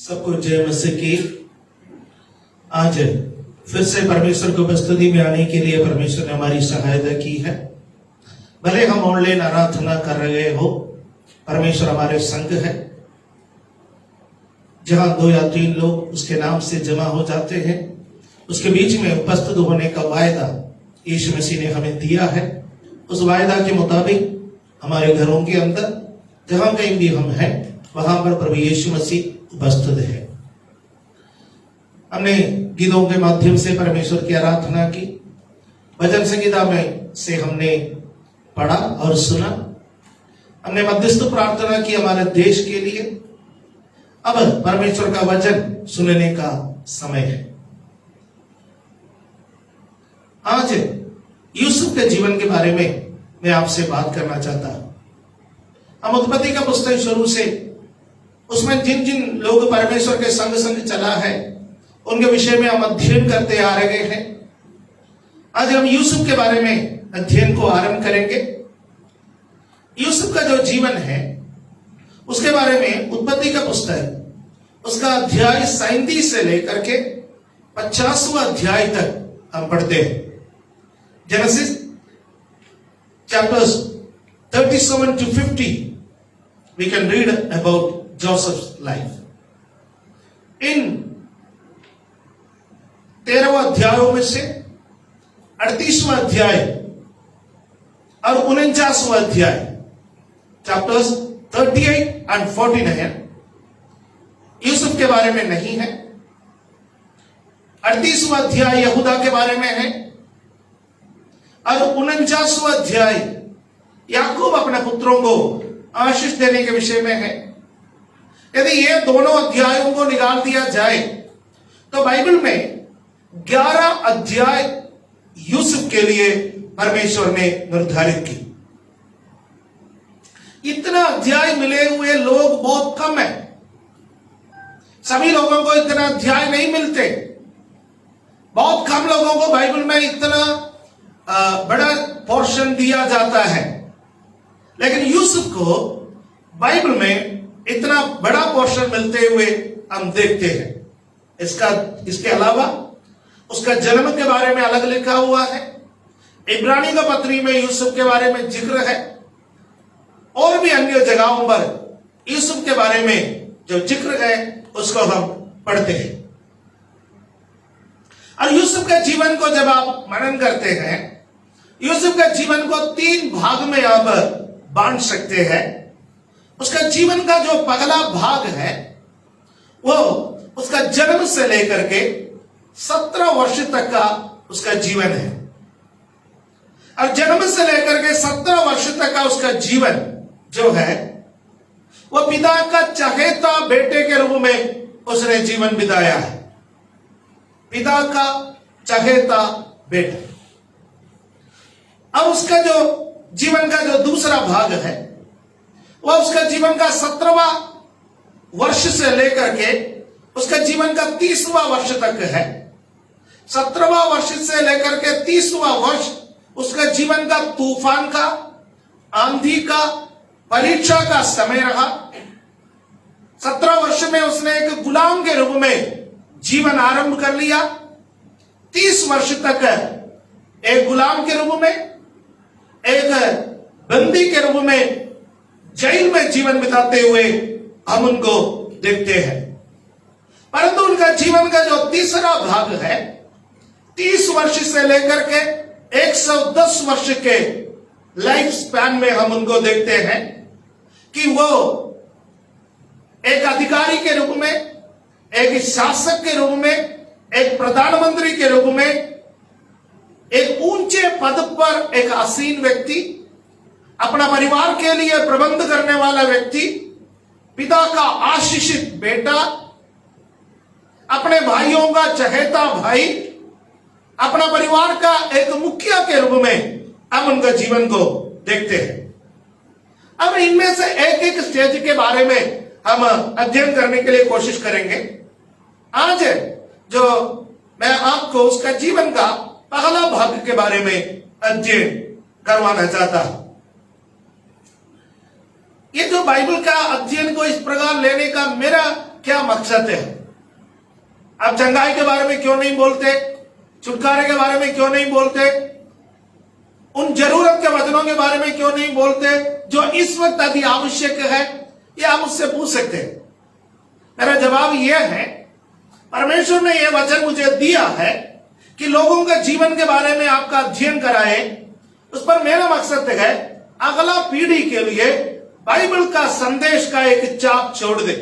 सबको जय मसीह की। आज फिर से परमेश्वर को उपस्थिति में आने के लिए परमेश्वर ने हमारी सहायता की है। भले हम ऑनलाइन आराधना कर रहे हो, परमेश्वर हमारे संग है। जहां 2 या 3 लोग उसके नाम से जमा हो जाते हैं, उसके बीच में उपस्थित होने का वायदा यीशु मसीह ने हमें दिया है। उस वायदा के मुताबिक हमारे घरों के अंदर जहां कहीं भी हम हैं, वहां पर प्रभु यीशु मसीह उपस्थित है। हमने गीतों के माध्यम से परमेश्वर की आराधना की, भजन संगीता में से हमने पढ़ा और सुना, हमने मध्यस्थ प्रार्थना की हमारे देश के लिए। अब परमेश्वर का वचन सुनने का समय है। आज यूसुफ के जीवन के बारे में मैं आपसे बात करना चाहता हूं। हम उत्पत्ति का पुस्तक शुरू से उसमें जिन जिन लोग परमेश्वर के संग संग चला है, उनके विषय में हम अध्ययन करते आ रहे हैं। आज हम यूसुफ के बारे में अध्ययन को आरंभ करेंगे। यूसुफ का जो जीवन है उसके बारे में उत्पत्ति का पुस्तक उसका अध्याय 37 से लेकर के 50वां अध्याय तक हम पढ़ते हैं। Genesis chapters 37 to 50 we can read about Joseph's life. इन 13वां अध्यायों में से 38वां अध्याय और 49वां अध्याय chapters 38 and 49 यूसुफ के बारे में नहीं है। 38वां अध्याय यहूदा के बारे में है और 49वां अध्याय याकूब अपने पुत्रों को आशीष देने के विषय में है। यदि ये दोनों अध्यायों को निकाल दिया जाए तो बाइबल में 11 अध्याय यूसुफ के लिए परमेश्वर ने निर्धारित की। इतना अध्याय मिले हुए लोग बहुत कम है। सभी लोगों को इतना अध्याय नहीं मिलते। बहुत कम लोगों को बाइबल में इतना बड़ा पोर्शन दिया जाता है, लेकिन यूसुफ को बाइबल में इतना बड़ा पोर्शन मिलते हुए हम देखते हैं। इसके अलावा उसका जन्म के बारे में अलग लिखा हुआ है। इब्रानी का पत्री में यूसुफ के बारे में जिक्र है और भी अन्य जगहों पर यूसुफ के बारे में जो जिक्र है उसको हम पढ़ते हैं। और यूसुफ के जीवन को जब आप मनन करते हैं, यूसुफ के जीवन को 3 भाग में आप बांट सकते हैं। उसका जीवन का जो पहला भाग है वो उसका जन्म से लेकर के 17 वर्ष तक का उसका जीवन है। और जन्म से लेकर के 17 वर्ष तक का उसका जीवन जो है वो पिता का चहेता बेटे के रूप में उसने जीवन बिताया है। पिता का चहेता बेटा। अब उसका जो जीवन का जो दूसरा भाग है वह उसका जीवन का 17वां वर्ष से लेकर के उसका जीवन का 30वां वर्ष तक है। 17वां वर्ष से लेकर के 30वां वर्ष उसका जीवन का तूफान का, आंधी का, परीक्षा का समय रहा। 17 वर्ष में उसने एक गुलाम के रूप में जीवन आरंभ कर लिया। 30 वर्ष तक एक गुलाम के रूप में, एक बंदी के रूप में जेल में जीवन बिताते हुए हम उनको देखते हैं। परंतु उनका जीवन का जो तीसरा भाग है, 30 वर्ष से लेकर के 110 वर्ष के लाइफ स्पैन में हम उनको देखते हैं कि वो एक अधिकारी के रूप में, एक शासक के रूप में, एक प्रधानमंत्री के रूप में, एक ऊंचे पद पर एक आसीन व्यक्ति, अपना परिवार के लिए प्रबंध करने वाला व्यक्ति, पिता का आशीषित बेटा, अपने भाइयों का चहेता भाई, अपना परिवार का एक मुखिया के रूप में हम उनका जीवन को देखते हैं। अब इनमें से एक एक स्टेज के बारे में हम अध्ययन करने के लिए कोशिश करेंगे। आज जो मैं आपको उसका जीवन का पहला भाग के बारे में अध्ययन करवाना चाहता हूं। ये जो बाइबल का अध्ययन को इस प्रकार लेने का मेरा क्या मकसद है? आप चंगाई के बारे में क्यों नहीं बोलते? छुटकारे के बारे में क्यों नहीं बोलते? उन जरूरत के वचनों के बारे में क्यों नहीं बोलते जो इस वक्त अति आवश्यक है? ये आप मुझसे पूछ सकते हैं। मेरा जवाब यह है, परमेश्वर ने यह वचन मुझे दिया है कि लोगों के जीवन के बारे में आपका अध्ययन कराए। उस पर मेरा मकसद है अगला पीढ़ी के लिए बाइबल का संदेश का एक चाप छोड़ दे।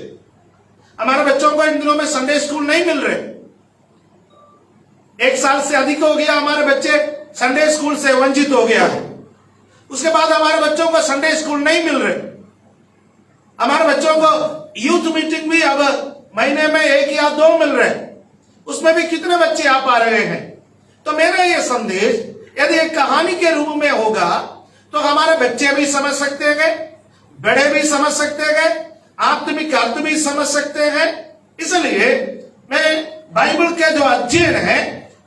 हमारे बच्चों को इन दिनों में संडे स्कूल नहीं मिल रहे। 1 साल से अधिक हो गया हमारे बच्चे संडे स्कूल से वंचित हो गया है। उसके बाद हमारे बच्चों को संडे स्कूल नहीं मिल रहे। हमारे बच्चों को यूथ मीटिंग भी अब महीने में 1 या 2 मिल रहे, उसमें भी कितने बच्चे आ पा रहे हैं। तो मेरा यह संदेश यदि एक कहानी के रूप में होगा तो हमारे बच्चे भी समझ सकते हैं, बड़े भी समझ सकते हैं, आत्मिक अर्थ भी समझ सकते हैं। इसलिए मैं बाइबल के जो अध्ययन है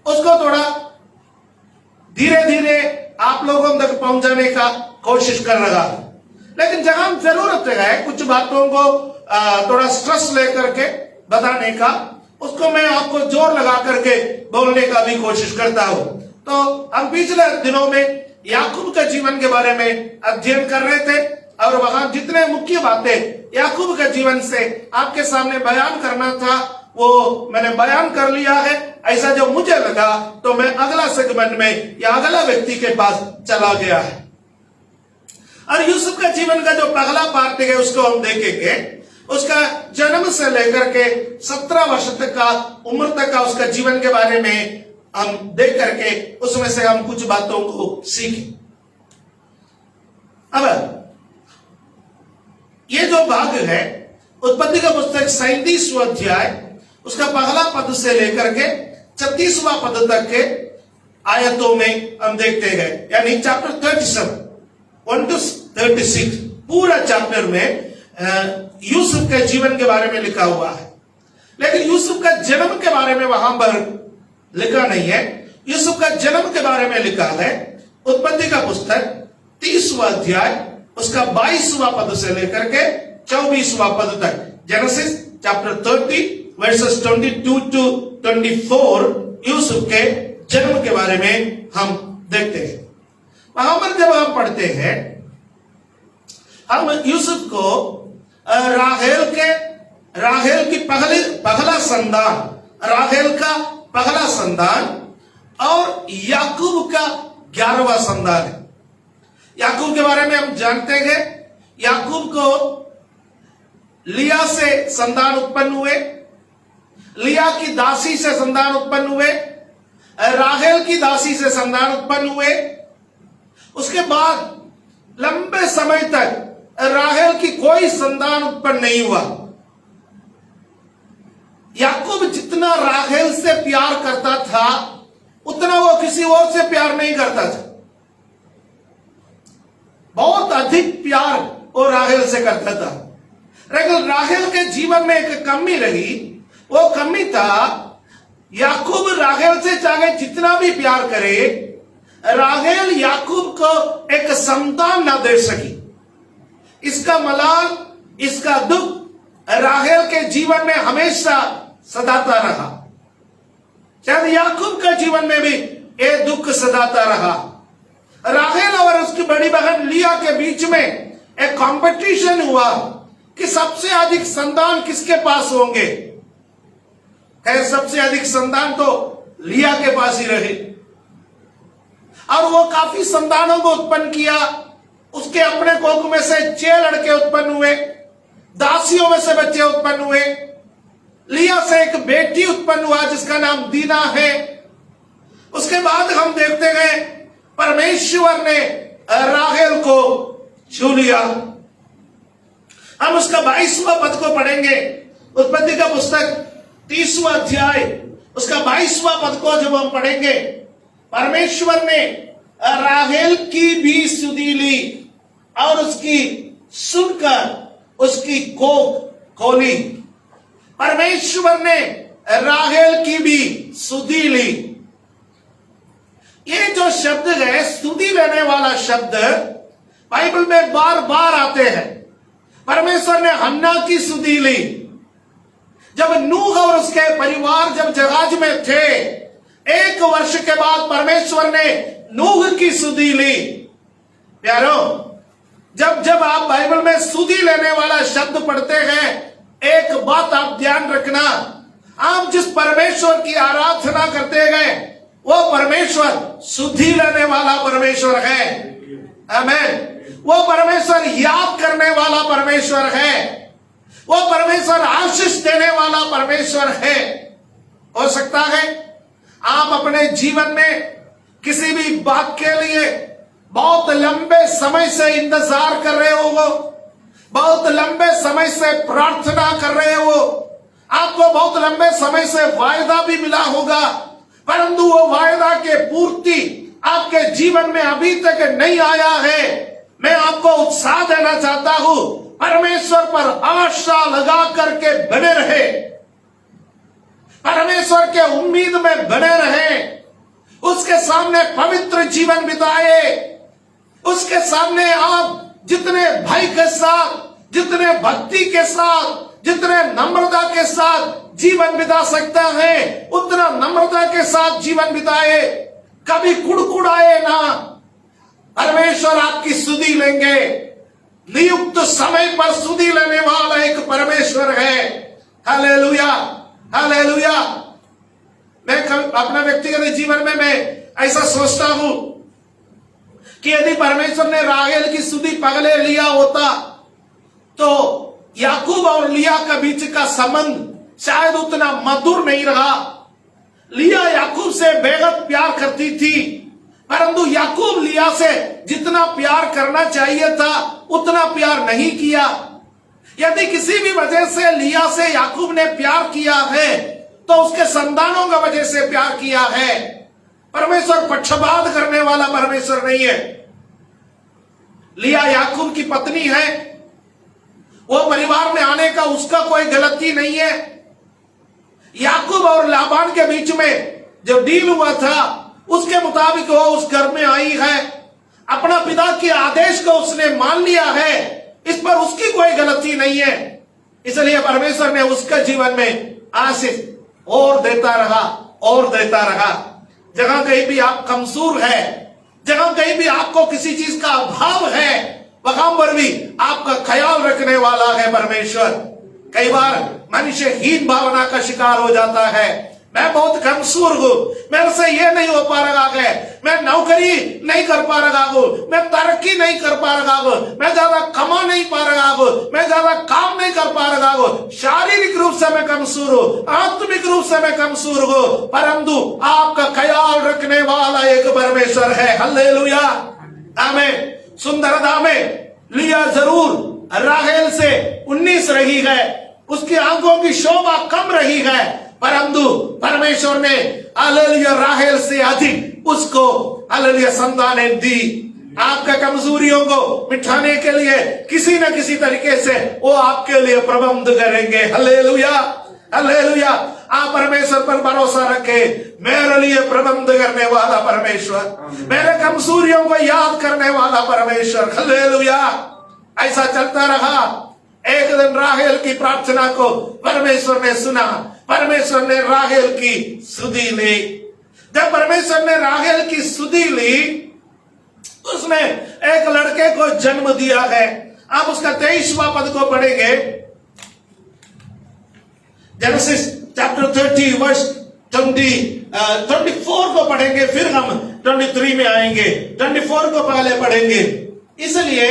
उसको थोड़ा धीरे धीरे आप लोगों तक पहुंचाने का कोशिश कर रहा हूं। लेकिन जहां जरूरत है कुछ बातों को थोड़ा स्ट्रेस लेकर के बताने का, उसको मैं आपको जोर लगा करके बोलने का भी कोशिश करता हूं। तो हम पिछले दिनों में याकूब के जीवन के बारे में अध्ययन कर रहे थे और वहां जितने मुख्य बातें याकूब के जीवन से आपके सामने बयान करना था वो मैंने बयान कर लिया है। ऐसा जो मुझे लगा तो मैं अगला सेगमेंट में या अगला व्यक्ति के पास चला गया है। और यूसुफ का जीवन का जो पहला पार्ट है उसको हम देखेंगे। उसका जन्म से लेकर के 17 वर्ष तक का उम्र तक का उसका जीवन के बारे में हम देख करके उसमें से हम कुछ बातों को सीखें। अब ये जो भाग है उत्पत्ति का पुस्तक 37वां अध्याय उसका पहला पद से लेकर के 36वां पद तक के आयतों में हम देखते हैं, यानी चैप्टर 37 1 to 36 पूरा चैप्टर में यूसुफ के जीवन के बारे में लिखा हुआ है। लेकिन यूसुफ का जन्म के बारे में वहां पर लिखा नहीं है। यूसुफ का जन्म के बारे में लिखा है उत्पत्ति का पुस्तक 30वां अध्याय उसका 22वां पद से लेकर के 24वां पद तक। Genesis chapter 30 versus 22 to 24 Yusuf के जन्म के बारे में हम देखते हैं। वहां पर जब हम पढ़ते हैं हम यूसुफ को राहेल की पहला संतान, राहेल का पहला संतान और याकूब का 11वां संतान है। याकूब के बारे में हम जानते हैं याकूब को लिया से संतान उत्पन्न हुए, लिया की दासी से संतान उत्पन्न हुए, राहेल की दासी से संतान उत्पन्न हुए। उसके बाद लंबे समय तक राहेल की कोई संतान उत्पन्न नहीं हुआ। याकूब जितना राहेल से प्यार करता था उतना वो किसी और से प्यार नहीं करता था। बहुत अधिक प्यार वो राहेल से करता था। लेकिन राहेल के जीवन में एक कमी रही। वो कमी था याकूब राहेल से चाहे जितना भी प्यार करे राहेल याकूब को एक संतान ना दे सकी। इसका मलाल, इसका दुख राहेल के जीवन में हमेशा सताता रहा। शायद याकूब के जीवन में भी ये दुख सताता रहा। राहेल और उसकी बड़ी बहन लिया के बीच में एक कंपटीशन हुआ कि सबसे अधिक संतान किसके पास होंगे। खैर सबसे अधिक संतान तो लिया के पास ही रहे और वो काफी संतानों को उत्पन्न किया। उसके अपने कोख में से 6 लड़के उत्पन्न हुए, दासियों में से बच्चे उत्पन्न हुए। लिया से एक बेटी उत्पन्न हुआ जिसका नाम दीना है। उसके बाद हम देखते हैं परमेश्वर ने राहेल को छू लिया। हम उसका 22वां पद को पढ़ेंगे। उत्पत्ति का पुस्तक 30वां अध्याय उसका 22वां पद को जब हम पढ़ेंगे, परमेश्वर ने राहेल की भी सुधि ली और उसकी सुनकर उसकी कोख खोली। परमेश्वर ने राहेल की भी सुधि ली। ये जो शब्द है स्तुति लेने वाला शब्द बाइबल में बार बार आते हैं। परमेश्वर ने हन्ना की सुधि ली, जब नूह और उसके परिवार जब जहाज में थे, 1 वर्ष के बाद परमेश्वर ने नूह की सुधि ली। प्यारो, जब जब आप बाइबल में सुधि लेने वाला शब्द पढ़ते हैं, एक बात आप ध्यान रखना, आप जिस परमेश्वर की आराधना करते हैं वो परमेश्वर सुधि लेने वाला परमेश्वर है। आमीन। वो परमेश्वर याद करने वाला परमेश्वर है, वो परमेश्वर आशीष देने वाला परमेश्वर है। हो सकता है आप अपने जीवन में किसी भी बात के लिए बहुत लंबे समय से इंतजार कर रहे हो, बहुत लंबे समय से प्रार्थना कर रहे हो, आपको बहुत लंबे समय से वायदा भी मिला होगा, परंतु वो वायदा के पूर्ति आपके जीवन में अभी तक नहीं आया है। मैं आपको उत्साह देना चाहता हूं, परमेश्वर पर आशा लगा करके बने रहे, परमेश्वर के उम्मीद में बने रहे, उसके सामने पवित्र जीवन बिताए, उसके सामने आप जितने भय के साथ, जितने भक्ति के साथ, जितने नम्रता के साथ जीवन बिता सकता है, उतना नम्रता के साथ जीवन बिताए, कभी कुड़कुड़ाए ना। परमेश्वर आपकी सुधि लेंगे, नियुक्त समय पर सुधि लेने वाला एक परमेश्वर है। Hallelujah, hallelujah. मैं अपना व्यक्तिगत जीवन में मैं ऐसा सोचता हूं कि यदि परमेश्वर ने राहेल की सुधि पगले लिया होता तो याकूब और लिया के बीच का संबंध शायद उतना मधुर नहीं रहा। लिया याकूब से बेहद प्यार करती थी, परंतु याकूब लिया से जितना प्यार करना चाहिए था उतना प्यार नहीं किया। यदि किसी भी वजह से लिया से याकूब ने प्यार किया है तो उसके संतानों की वजह से प्यार किया है। परमेश्वर पक्षपात करने वाला परमेश्वर नहीं है। लिया याकूब की पत्नी है, वो परिवार में आने का उसका कोई गलती नहीं है। याकूब और लाबान के बीच में जो डील हुआ था उसके मुताबिक वो उस घर में आई है, अपना पिता के आदेश को उसने मान लिया है, इस पर उसकी कोई गलती नहीं है। इसलिए परमेश्वर ने उसके जीवन में आशीष और देता रहा और देता रहा। जहां कहीं भी आप कमजोर है, जहां कहीं भी आपको किसी चीज का अभाव है, वहां पर भी आपका ख्याल रखने वाला है परमेश्वर। कई बार मनुष्य हीन भावना का शिकार हो जाता है, मैं बहुत कमजोर हूं, मेरे से ये नहीं हो पा रहा है, मैं नौकरी नहीं कर पा रहा हूं, मैं तरक्की नहीं कर पा रहा हूं, मैं ज्यादा कमा नहीं पा रहा हूं, मैं ज्यादा काम नहीं कर पा रहा हूं, शारीरिक रूप से मैं कमजोर हूं, आत्मिक रूप से मैं कमजोर हूं, परंतु आपका ख्याल रखने वाला एक परमेश्वर है। हालेलुया, आमीन। सुंदरता में लिया जरूर राहेल से 19 रही है, उसकी आंखों की शोभा कम रही है, परंतु परमेश्वर ने हालेलुया राहेल से अधिक उसको हालेलुया संतानें दी। आपका कमजोरियों को मिटाने के लिए किसी न किसी तरीके से वो आपके लिए प्रबंध करेंगे। Hallelujah, hallelujah. आप परमेश्वर पर भरोसा रखे, मेरे लिए प्रबंध करने वाला परमेश्वर, मेरे कमजोरियों को याद करने वाला परमेश्वर। हालेलुया। ऐसा चलता रहा। एक दिन राहेल की प्रार्थना को परमेश्वर ने सुना, परमेश्वर ने राहेल की सुधि ली। जब परमेश्वर ने राहेल की सुधि ली, उसने एक लड़के को जन्म दिया है। आप उसका 23वां पद को पढ़ेंगे, जेनेसिस चैप्टर 30 वर्स 24 को पढ़ेंगे, फिर हम 23 में आएंगे। 24 को पहले पढ़ेंगे। इसलिए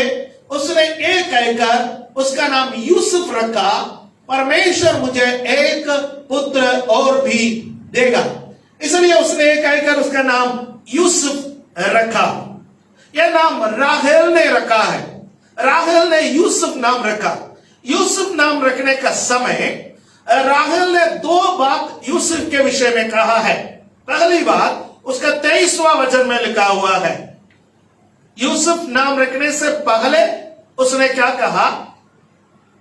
उसने एक कहकर उसका नाम यूसुफ रखा, परमेश्वर मुझे एक पुत्र और भी देगा। इसलिए उसने एक कहकर उसका नाम यूसुफ रखा। यह नाम राहेल ने रखा है, राहेल ने यूसुफ नाम रखा। यूसुफ नाम रखने का समय राहेल ने 2 बात यूसुफ के विषय में कहा है। पहली बात उसका 23वां वचन में लिखा हुआ है। यूसुफ नाम रखने से पहले उसने क्या कहा,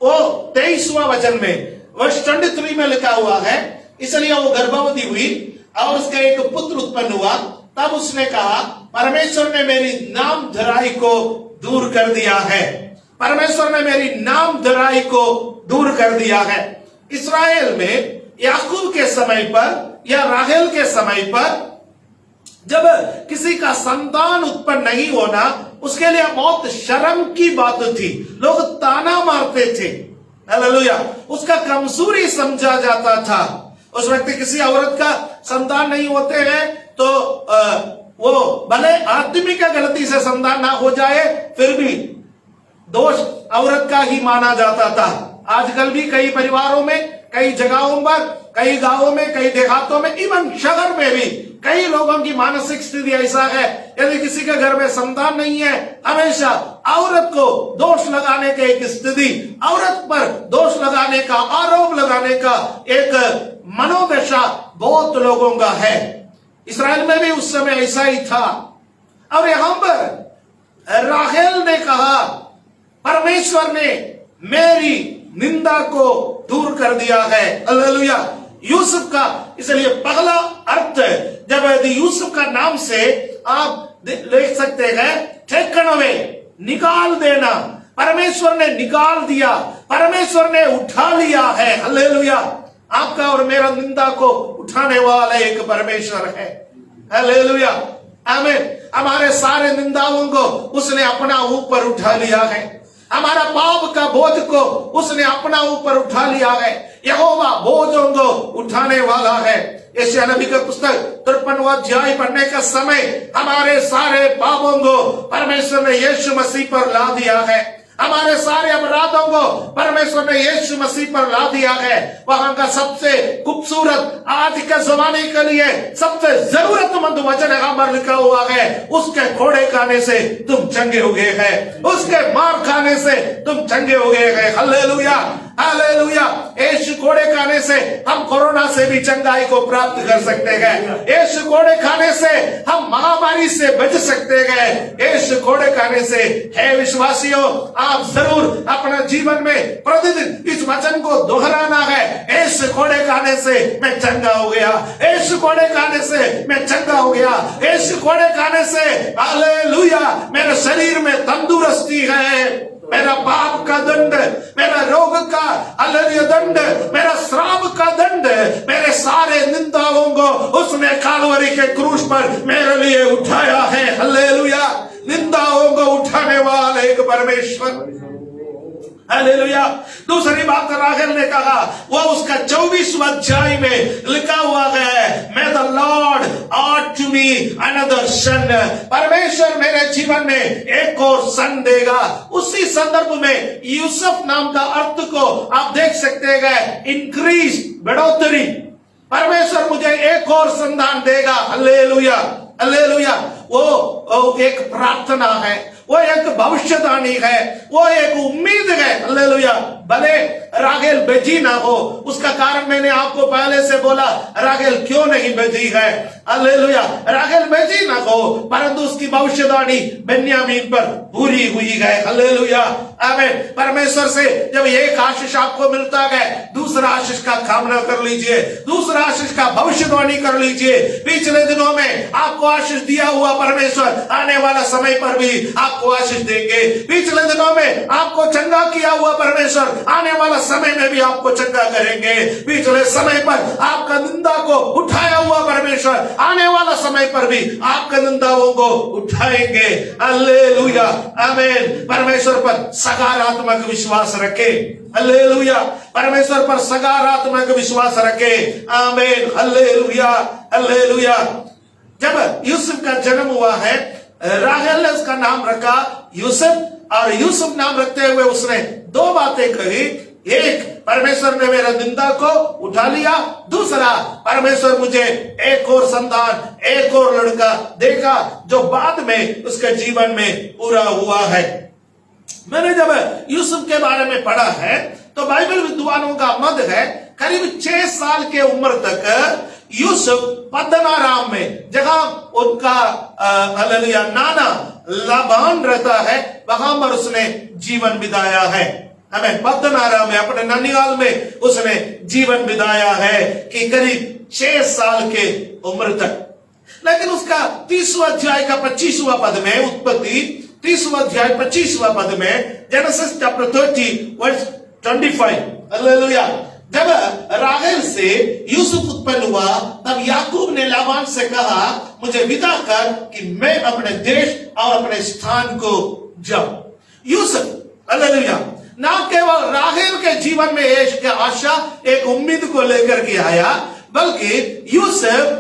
वो 23वां वचन में वर्ष 23 में लिखा हुआ है, इसलिए वो गर्भवती हुई और उसका एक पुत्र उत्पन्न हुआ। तब उसने कहा, परमेश्वर ने मेरी नाम धराई को दूर कर दिया है, परमेश्वर ने मेरी नाम धराई को दूर कर दिया है। इस्राएल में याकूब के समय पर या राहेल के समय पर जब किसी का संतान उत्पन्न नहीं होना उसके लिए बहुत शर्म की बात थी, लोग ताना मारते थे। हालेलुया। उसका कमजोरी समझा जाता था। उस व्यक्ति किसी औरत का संतान नहीं होते हैं तो वो भले आदमी का गलती से संतान ना हो जाए फिर भी दोष औरत का ही माना जाता था। आजकल भी कई परिवारों में, कई जगहों पर, कई गांवों में, कई देहातों में, इवन शहर में भी कई लोगों की मानसिक स्थिति ऐसा है, यदि किसी के घर में संतान नहीं है हमेशा औरत को दोष लगाने की एक स्थिति, औरत पर दोष लगाने का, आरोप लगाने का एक मनोदशा बहुत लोगों का है। इस्राएल में भी उस समय ऐसा ही था। और यहां पर राहेल ने कहा परमेश्वर ने मेरी निंदा को दूर कर दिया है। हालेलुया। यूसुफ का इसलिए पहला अर्थ जब यदि यूसुफ का नाम से आप देख सकते हैं टेकन अवे, निकाल देना, परमेश्वर ने निकाल दिया, परमेश्वर ने उठा लिया है। हालेलुया। आपका और मेरा निंदा को उठाने वाला एक परमेश्वर है। हालेलुया। आमीन। हमारे सारे निंदाओं को उसने अपना ऊपर उठा लिया है। हमारा पाप का बोझ को उसने अपना ऊपर उठा लिया है। यहोवा बोझों को उठाने वाला है। यशायाह नबी का पुस्तक 53वां अध्याय पढ़ने का समय हमारे सारे पापों को परमेश्वर ने यीशु मसीह पर ला दिया है। हमारे सारे अपराधों को परमेश्वर ने यीशु मसीह पर ला दिया है। वहां का सबसे खूबसूरत आज के जमाने के लिए सबसे जरूरतमंद वचन यहां पर लिखा हुआ है, उसके घोड़े खाने से तुम चंगे हो गए हैं, उसके मार खाने से तुम चंगे हो गए हैं। हालेलुया। हालेलुया। यीशु घोड़े खाने से हम कोरोना से भी चंगाई को प्राप्त कर सकते हैं। यीशु घोड़े खाने से हम महामारी से बच सकते हैं। यीशु घोड़े खाने से। हे विश्वासियों, आप जरूर अपना जीवन में प्रतिदिन इस वचन को दोहराना है। यीशु घोड़े खाने से मैं चंगा हो गया, यीशु घोड़े खाने से मैं चंगा हो गया, यीशु घोड़े खाने से हालेलुया मेरे शरीर में तंदुरुस्ती है। मेरा पाप का दंड, मेरा रोग का हालेलुया दंड, मेरा श्राप का दंड, मेरे सारे निंदाओं को उसने कालवरी के क्रूस पर मेरे लिए उठाया है। हालेलुया। निंदाओं को उठाने वाले एक परमेश्वर। हालेलुया। दूसरी बात राहेल ने कहा, वो उसका 24वां अध्याय में लिखा हुआ है, may the Lord add to me another son। परमेश्वर मेरे जीवन में एक और सन देगा। उसी संदर्भ में यूसुफ नाम का अर्थ को आप देख सकते हैं, इंक्रीज, बढ़ोतरी। परमेश्वर मुझे एक और संतान देगा। हालेलुया। हालेलुया। वो एक प्रार्थना है, वो एक भविष्यवाणी है, वो एक उम्मीद है। हालेलुया। भले राहेल बेटी ना हो, उसका कारण मैंने आपको पहले से बोला, राहेल क्यों नहीं बेटी है। हालेलुया। राहेल बेटी ना हो परंतु उसकी भविष्यवाणी बेन्यामीन पर पूरी हुई है। हालेलुया। आमीन। परमेश्वर से जब एक आशीष आपको मिलता है, दूसरा आशीष का कामना कर लीजिए, दूसरा आशीष का भविष्यवाणी कर लीजिए। पिछले दिनों में आपको आशीष दिया हुआ परमेश्वर आने वाला समय पर भी आपको आशीष देंगे। पिछले दिनों में आपको चंगा किया हुआ परमेश्वर आने वाला समय में भी आपको चंगा करेंगे। पिछले समय पर आपका निंदा को उठाया हुआ परमेश्वर आने वाला समय पर भी आपका निंदाओं को उठाएंगे। हालेलुया। आमीन। परमेश्वर पर सकारात्मक विश्वास रखे। हालेलुया। परमेश्वर पर सकारात्मक विश्वास रखे। आमीन। हालेलुया। हालेलुया। जब यूसुफ का जन्म हुआ है, राहेल ने उसका नाम रखा यूसुफ, और यूसुफ नाम रखते हुए उसने दो बातें कही। एक, परमेश्वर ने मेरा निंदा को उठा लिया। दूसरा, परमेश्वर मुझे एक और संतान, एक और लड़का देगा, जो बाद में उसके जीवन में पूरा हुआ है। मैंने जब यूसुफ के बारे में पढ़ा है तो बाइबल विद्वानों का मत है करीब 6 साल के उम्र तक यूसुफ पद्दनाराम में, जहां उनका हालेलुया नाना लाबान रहता है, वहां पर उसने जीवन बिताया है। हमें पद्दनाराम में, अपने ननिहाल में उसने जीवन बिताया है कि करीब 6 साल के उम्र तक। लेकिन उसका 30वां अध्याय का 25वां पद में, उत्पत्ति 30वां अध्याय 25वां पद में, जेनेसिस चैप्टर 30 वर्स 25, हालेलुया, जब राहेल से यूसुफ उत्पन्न हुआ तब याकूब ने लाबान से कहा, मुझे विदा कर कि मैं अपने देश और अपने स्थान को जाऊं। यूसुफ, हालेलुया, ना केवल राहेल के जीवन में एक आशा, एक उम्मीद को लेकर के आया, बल्कि यूसुफ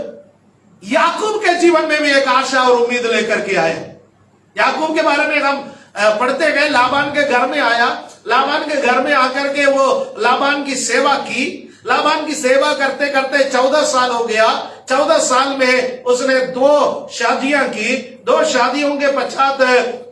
याकूब के जीवन में भी एक आशा और उम्मीद लेकर के आया। याकूब के बारे में हम पढ़ते गए, लाबान के घर में आया, लाबान के घर में आकर के वो लाबान की सेवा की। लाबान की सेवा करते करते 14 साल हो गया। 14 साल में उसने 2 शादियां की। 2 शादियों के पश्चात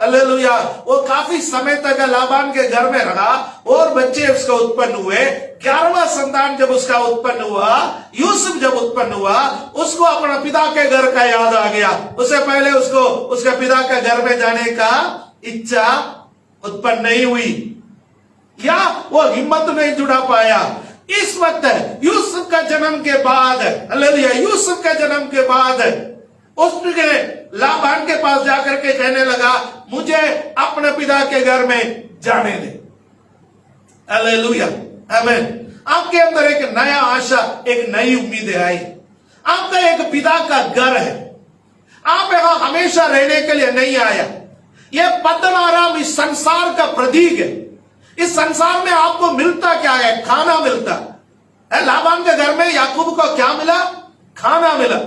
हालेलुया वो काफी समय तक लाबान के घर में रहा और बच्चे उसको उत्पन्न हुए। 11वां संतान जब उसका उत्पन्न हुआ, यूसुफ जब उत्पन्न हुआ, उसको अपना पिता के घर का याद आ गया। उससे पहले उसको उसके पिता के घर में जाने का इच्छा उत्पन्न नहीं हुई या वो हिम्मत नहीं जुटा पाया। इस वक्त यूसुफ का जन्म के बाद, हालेलुया, यूसुफ के जन्म के बाद उसके लाबान के पास जाकर के कहने लगा, मुझे अपने पिता के घर में जाने दे। हालेलुया, आमीन। आपके अंदर एक नया आशा, एक नई उम्मीद आई। आपका एक पिता का घर है। आप यहां हमेशा रहने के लिए नहीं आया। यह पद्दन आराम इस संसार का प्रतीक है। इस संसार में आपको मिलता क्या है? खाना मिलता है। लाबान के घर में याकूब को क्या मिला? खाना मिला।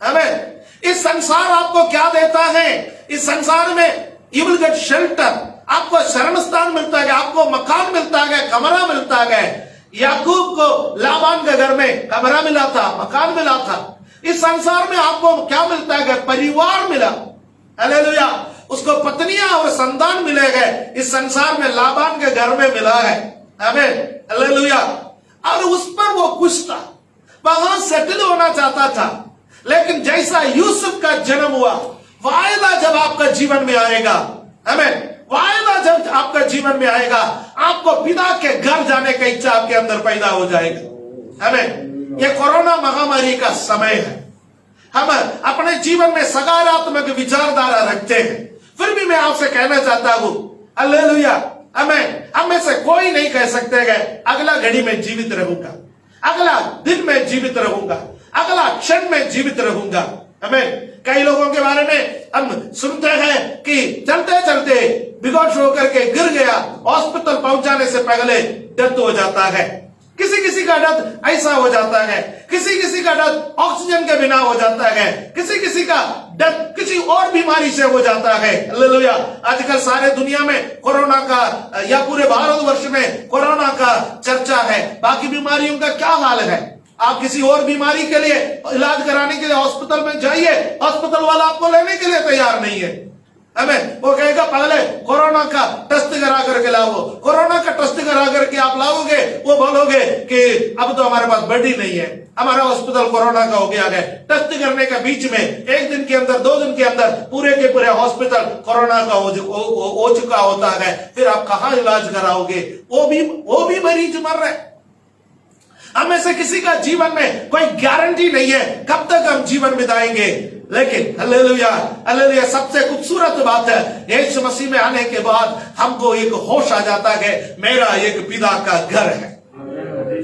हमें इस संसार आपको क्या देता है? इस संसार में यू विल गेट शेल्टर, आपको शरण स्थान मिलता है, आपको मकान मिलता है, कमरा मिलता है। याकूब को लाबान के घर में कमरा मिला था, मकान मिला था। इस संसार में आपको क्या मिलता है? परिवार मिला। हालेलुया, उसको पत्नियां और संतान मिले गए। इस संसार में लाबान के घर में मिला है। आमीन, हालेलुया। और उस पर वो खुश था, वहां सेटल होना चाहता था। लेकिन जैसा यूसुफ का जन्म हुआ, वायदा जब आपका जीवन में आएगा, आमीन, वायदा जब आपका जीवन में आएगा, आपको पिता के घर जाने का इच्छा आपके अंदर पैदा हो जाएगा। आमीन। ये कोरोना महामारी का समय है। हम अपने जीवन में सकारात्मक विचारधारा रखते हैं, फिर भी मैं आपसे कहना चाहता हूं, हालेलुया, हम में से कोई नहीं कह सकते कि अगला घड़ी में जीवित रहूंगा, अगला दिन में जीवित रहूंगा, अगला क्षण में जीवित रहूंगा। हमें कई लोगों के बारे में हम सुनते हैं कि चलते चलते बेहोश होकर के गिर गया, हॉस्पिटल पहुंचाने से पहले डेथ हो जाता है। किसी किसी का डेथ ऐसा हो जाता है, किसी किसी का डेथ ऑक्सीजन के बिना हो जाता है, किसी किसी का डेथ किसी और बीमारी से हो जाता है। हालेलुया, आजकल सारे दुनिया में कोरोना का या पूरे भारतवर्ष में कोरोना का चर्चा है। बाकी बीमारियों का क्या हाल है? आप किसी और बीमारी के लिए इलाज कराने के लिए हॉस्पिटल में जाइए, हॉस्पिटल वाला आपको लेने के लिए तैयार नहीं है। हमें वो कहेगा पहले कोरोना का टेस्ट करा करके लाओ। कोरोना का टेस्ट करा करके आप लाओगे, वो बोलोगे कि अब तो हमारे पास बेड ही नहीं है, हमारा हॉस्पिटल कोरोना का हो गया है। टेस्ट करने के बीच में 1 दिन के अंदर, 2 दिन के अंदर पूरे के पूरे हॉस्पिटल कोरोना का हो चुका होता है। फिर आप कहां इलाज कराओगे? वो भी मरीज मर रहे। हमें से किसी का जीवन में कोई गारंटी नहीं है कब तक हम जीवन बिताएंगे। लेकिन हालेलुया, हालेलुया, सबसे खूबसूरत बात है, यीशु मसीह में आने के बाद हमको एक होश आ जाता है, मेरा एक पिता का घर है।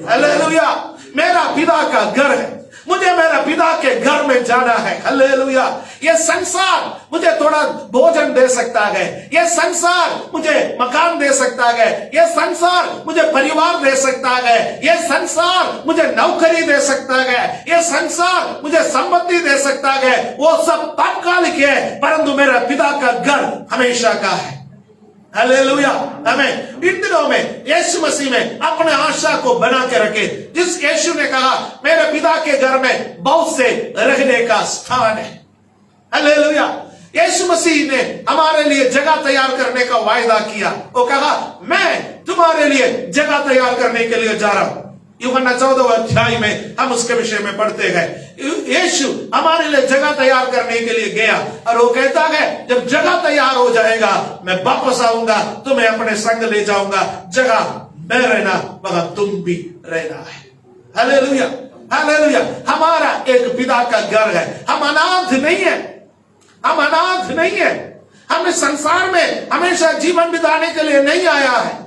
हालेलुया, मेरा पिता का घर है, मुझे मेरा पिता के घर में जाना है। हालेलुया, ये संसार मुझे थोड़ा भोजन दे सकता है, ये संसार मुझे मकान दे सकता है, ये संसार मुझे परिवार दे सकता है, ये संसार मुझे नौकरी दे सकता है, ये संसार मुझे संपत्ति दे सकता है। वो सब तात्कालिक है, परंतु मेरा पिता का घर हमेशा का है। हालेलुया, हमें इन दिनों में यीशु मसीह में अपने आशा को बना के रखे। जिस यीशु ने कहा मेरे पिता के घर में बहुत से रहने का स्थान है। हालेलुया, यीशु मसीह ने हमारे लिए जगह तैयार करने का वायदा किया। वो कहा मैं तुम्हारे लिए जगह तैयार करने के लिए जा रहा हूं। यूहन्ना 14 अध्याय में हम उसके विषय में पढ़ते हैं। यीशु हमारे लिए जगह तैयार करने के लिए गया और वो कहता है जब जगह तैयार हो जाएगा मैं वापस आऊंगा, तुम्हें अपने संग ले जाऊंगा। जगह मैं रहना, वहां तुम भी रहना है। हालेलुया, हालेलुया, हमारा एक पिता का घर है। हम अनाथ नहीं है, हम अनाथ नहीं है। हम इस संसार में हमेशा जीवन बिताने के लिए नहीं आया है।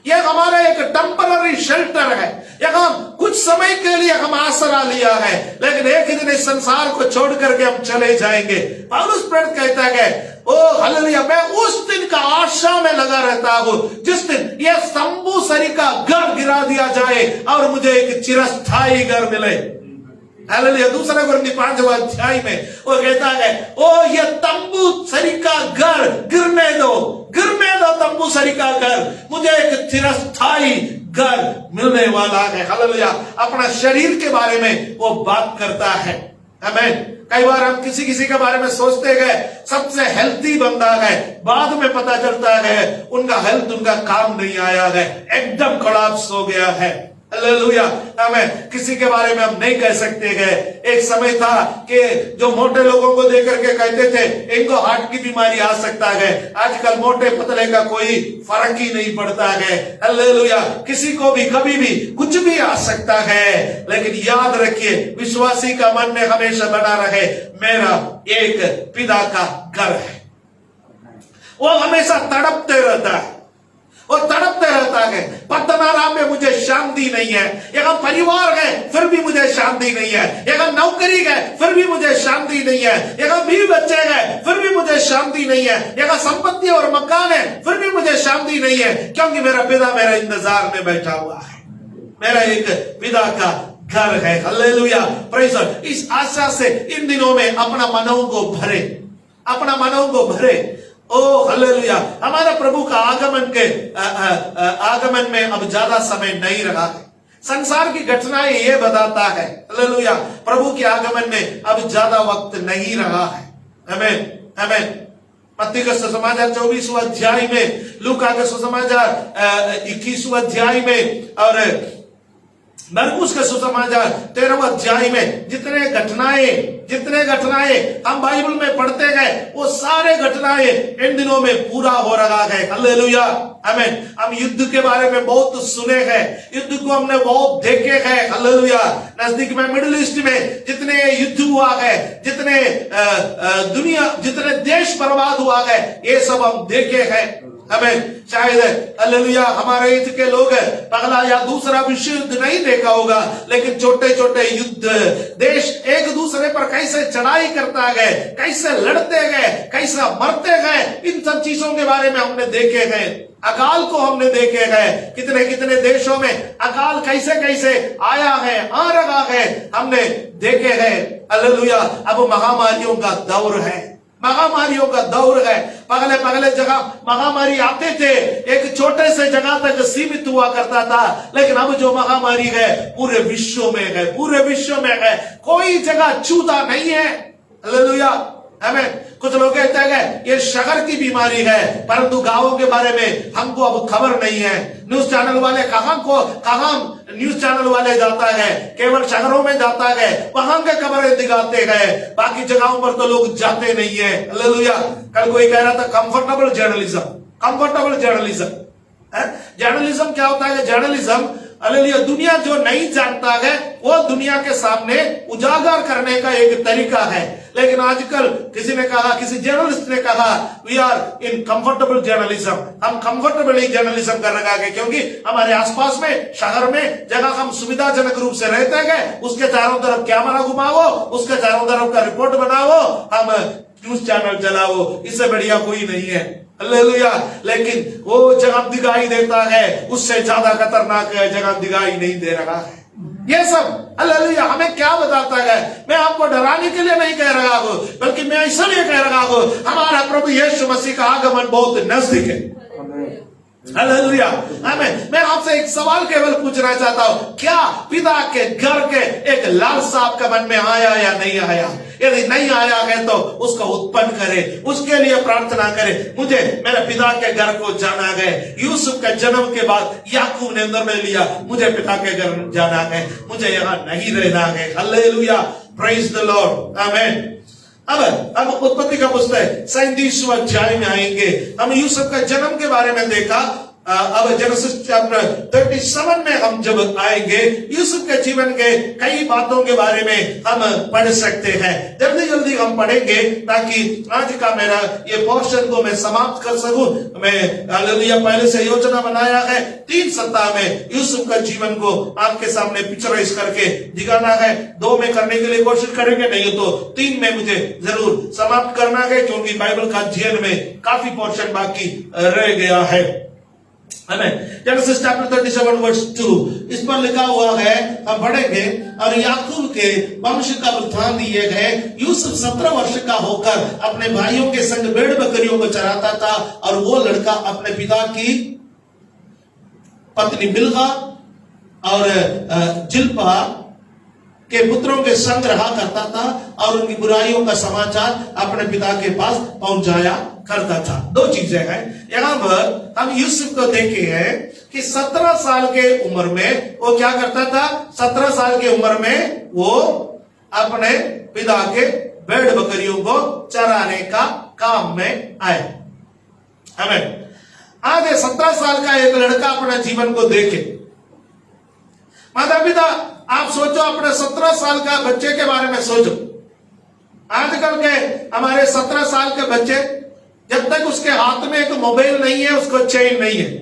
यह हमारा एक टेम्पररी शेल्टर है। यहाँ कुछ समय के लिए हम आसरा लिया है, लेकिन एक ही दिन इस संसार को छोड़ करके हम चले जाएंगे। पौलुस प्रेरित कहता है, ओ हालेलुया, मैं उस दिन का आशा में लगा रहता हूं जिस दिन यह तंबू सरी का घर गिरा दिया जाए और मुझे एक चिरस्थायी घर मिले। हालेलुया। दूसरा कोरिन्थियों 5वां अध्याय में वो कहता है, ओ ये तंबू सरी का घर गिरने दो तंबू सरी का घर, मुझे एक चिरस्थायी घर मिलने वाला है। हालेलुया। अपना शरीर के बारे में वो बात करता है। आमीन। कई बार हम किसी के बारे में सोचते गए सबसे हेल्थी बंदा है, बाद में पता चलता है उनका हेल्थ, उनका काम नहीं आया है, एकदम कोलैप्स हो गया है। हालेलुया। हमें किसी के बारे में हम नहीं कह सकते गए। एक समय था कि जो मोटे लोगों को देख करके कहते थे इनको हार्ट की बीमारी आ सकता है। आजकल मोटे पतले का कोई फर्क ही नहीं पड़ता है। हालेलुया। किसी को भी कभी भी कुछ भी आ सकता है, लेकिन याद रखिए विश्वासी का मन में हमेशा बना रहे, मेरा एक पिता का घर है। वो हमेशा तड़पते रहता है, वो तड़पते रहता है। पद्मनाराम में मुझे शांति नहीं है, यहाँ परिवार है फिर भी मुझे शांति नहीं है, यहाँ नौकरी है फिर भी मुझे शांति नहीं है, यहाँ बीवी बच्चे हैं फिर भी मुझे शांति नहीं है, यहाँ संपत्ति और मकान है फिर भी मुझे शांति नहीं है, क्योंकि मेरा पिता मेरा इंतजार में बैठा हुआ है, मेरा एक पिता का घर है। हालेलुया। Praise God. इस आशा से इन दिनों में अपना मनों को भरे, अपना मनों को भरे। ओ हालेलुया। हमारा प्रभु का आगमन में अब ज्यादा समय नहीं रहा है। संसार की घटनाएं ये बताता है, हालेलुया, प्रभु के आगमन में अब ज्यादा वक्त नहीं रहा है। आमीन, आमीन। मत्ती का सुसमाचार 24वां अध्याय में, लूका का सुसमाचार 21वां अध्याय में और मरकुस का सुसमाचार 13वां अध्याय में जितने घटनाएं हम बाइबल में पढ़ते गए, वो सारे घटनाएं इन दिनों में पूरा हो रहा है। हालेलुया। आमीन। हम युद्ध के बारे में बहुत सुने हैं, युद्ध को हमने बहुत देखे हैं। हालेलुया। नजदीक में मिडिल ईस्ट में जितने युद्ध हुआ है, जितने देश बर्बाद हुआ है, ये सब हम देखे हैं। हमें शायद हालेलुया हमारे ईद के लोग पहला या दूसरा विश्व युद्ध नहीं देखा होगा, लेकिन छोटे छोटे युद्ध, देश एक दूसरे पर कैसे चढ़ाई करता गए, कैसे लड़ते गए, कैसे मरते गए, इन सब चीजों के बारे में हमने देखे गए। अकाल को हमने देखे गए, कितने कितने देशों में अकाल कैसे कैसे आया है, आ रहा है, हमने देखे हैं। हालेलुया। अब महामारियों का दौर है, महामारियों का दौर है। पगले जगह महामारी आते थे, एक छोटे से जगह तक सीमित हुआ करता था, लेकिन अब जो महामारी है पूरे विश्व में है, पूरे विश्व में है, कोई जगह छूता नहीं है। हालेलुया। हमें कुछ लोग कहते हैं ये शहर की बीमारी है, परंतु गांवों के बारे में हमको अब खबर नहीं है। न्यूज चैनल वाले कहां न्यूज चैनल वाले जाता है, केवल शहरों में जाता है, वहां के खबरें दिखाते हैं, बाकी जगहों पर तो लोग जाते नहीं है। हालेलुया। कल कोई कह रहा था कंफर्टेबल जर्नलिज्म। जर्नलिज्म क्या होता है? जर्नलिज्म, हालेलुया, दुनिया जो नहीं जानता है वो दुनिया के सामने उजागर करने का एक तरीका है। लेकिन आजकल किसी जर्नलिस्ट ने कहा we are in comfortable journalism, हम कंफर्टेबली जर्नलिज्म कर रखा है, क्योंकि हमारे आसपास में शहर में जगह हम सुविधाजनक रूप से रहते गए, उसके चारों तरफ कैमरा घुमाओ, उसके चारों तरफ का रिपोर्ट बनाओ, हम न्यूज चैनल चलाओ, इससे बढ़िया कोई नहीं है। हालेलुया। लेकिन वो जगह दिखाई देता है, उससे ज्यादा खतरनाक जगह दिखाई नहीं दे रहा है। ये सब हालेलुया हमें क्या बताता है? मैं आपको डराने के लिए नहीं कह रहा हूं, बल्कि मैं इसलिए कह रहा हूं हमारा प्रभु यीशु मसीह का आगमन बहुत नजदीक है। हालेलुया। मैं आपसे एक सवाल केवल पूछना चाहता हूं, क्या पिता के घर के एक लालसा आपके मन में आया या नहीं आया? यदि नहीं आया है तो उसको उत्पन्न करे, उसके लिए प्रार्थना करे। मुझे मेरे पिता के घर को जाना है। यूसुफ के जन्म के बाद याकूब ने निर्णय लिया, मुझे पिता के घर जाना है, मुझे यहाँ नहीं रहना है। हालेलुया। Praise the Lord. आमीन। अब उत्पत्ति का पुस्तक 37वां अध्याय में आएंगे। हम यूसुफ के जन्म के बारे में देखा, अब जेनेसिस चैप्टर 37 में हम जब आएंगे, यूसुफ के जीवन के कई बातों के बारे में हम पढ़ सकते हैं। जल्दी जल्दी हम पढ़ेंगे ताकि आज का मेरा ये पोर्शन को मैं समाप्त कर सकूं। मैं हालेलुया पहले से योजना बनाया है 3 सप्ताह में यूसुफ का जीवन को आपके सामने पिक्चराइज करके दिखाना है। 2 में करने के लिए कोशिश करेंगे, नहीं तो 3 में मुझे जरूर समाप्त करना है, क्योंकि बाइबल का अध्ययन में काफी पोर्शन बाकी रह गया है। जेनेसिस चैप्टर 37 वर्स 2 इस पर लिखा हुआ है, हम पढ़ेंगे। और याकूब के वंश का वृत्तांत दिए गए। यूसुफ 17 वर्ष का होकर अपने भाइयों के संग भेड़ बकरियों को चराता था, और वो लड़का अपने पिता की पत्नी बिल्हा और जिल्पा के पुत्रों के संग रहा करता था, और उनकी बुराइयों का समाचार अपने पिता के पास पहुंचाया करता था। 2 चीजें हैं यहां पर। हम यूसुफ को देखे हैं कि 17 साल के उम्र में वो क्या करता था। 17 साल की उम्र में वो अपने पिता के भेड़ बकरियों को चराने का काम में आए। हमें आज 17 साल का एक लड़का अपने जीवन को देखे। माता पिता, आप सोचो, अपने 17 साल का बच्चे के बारे में सोचो। आजकल के हमारे 17 साल के बच्चे, जब तक उसके हाथ में एक मोबाइल नहीं है, उसको चैन नहीं है।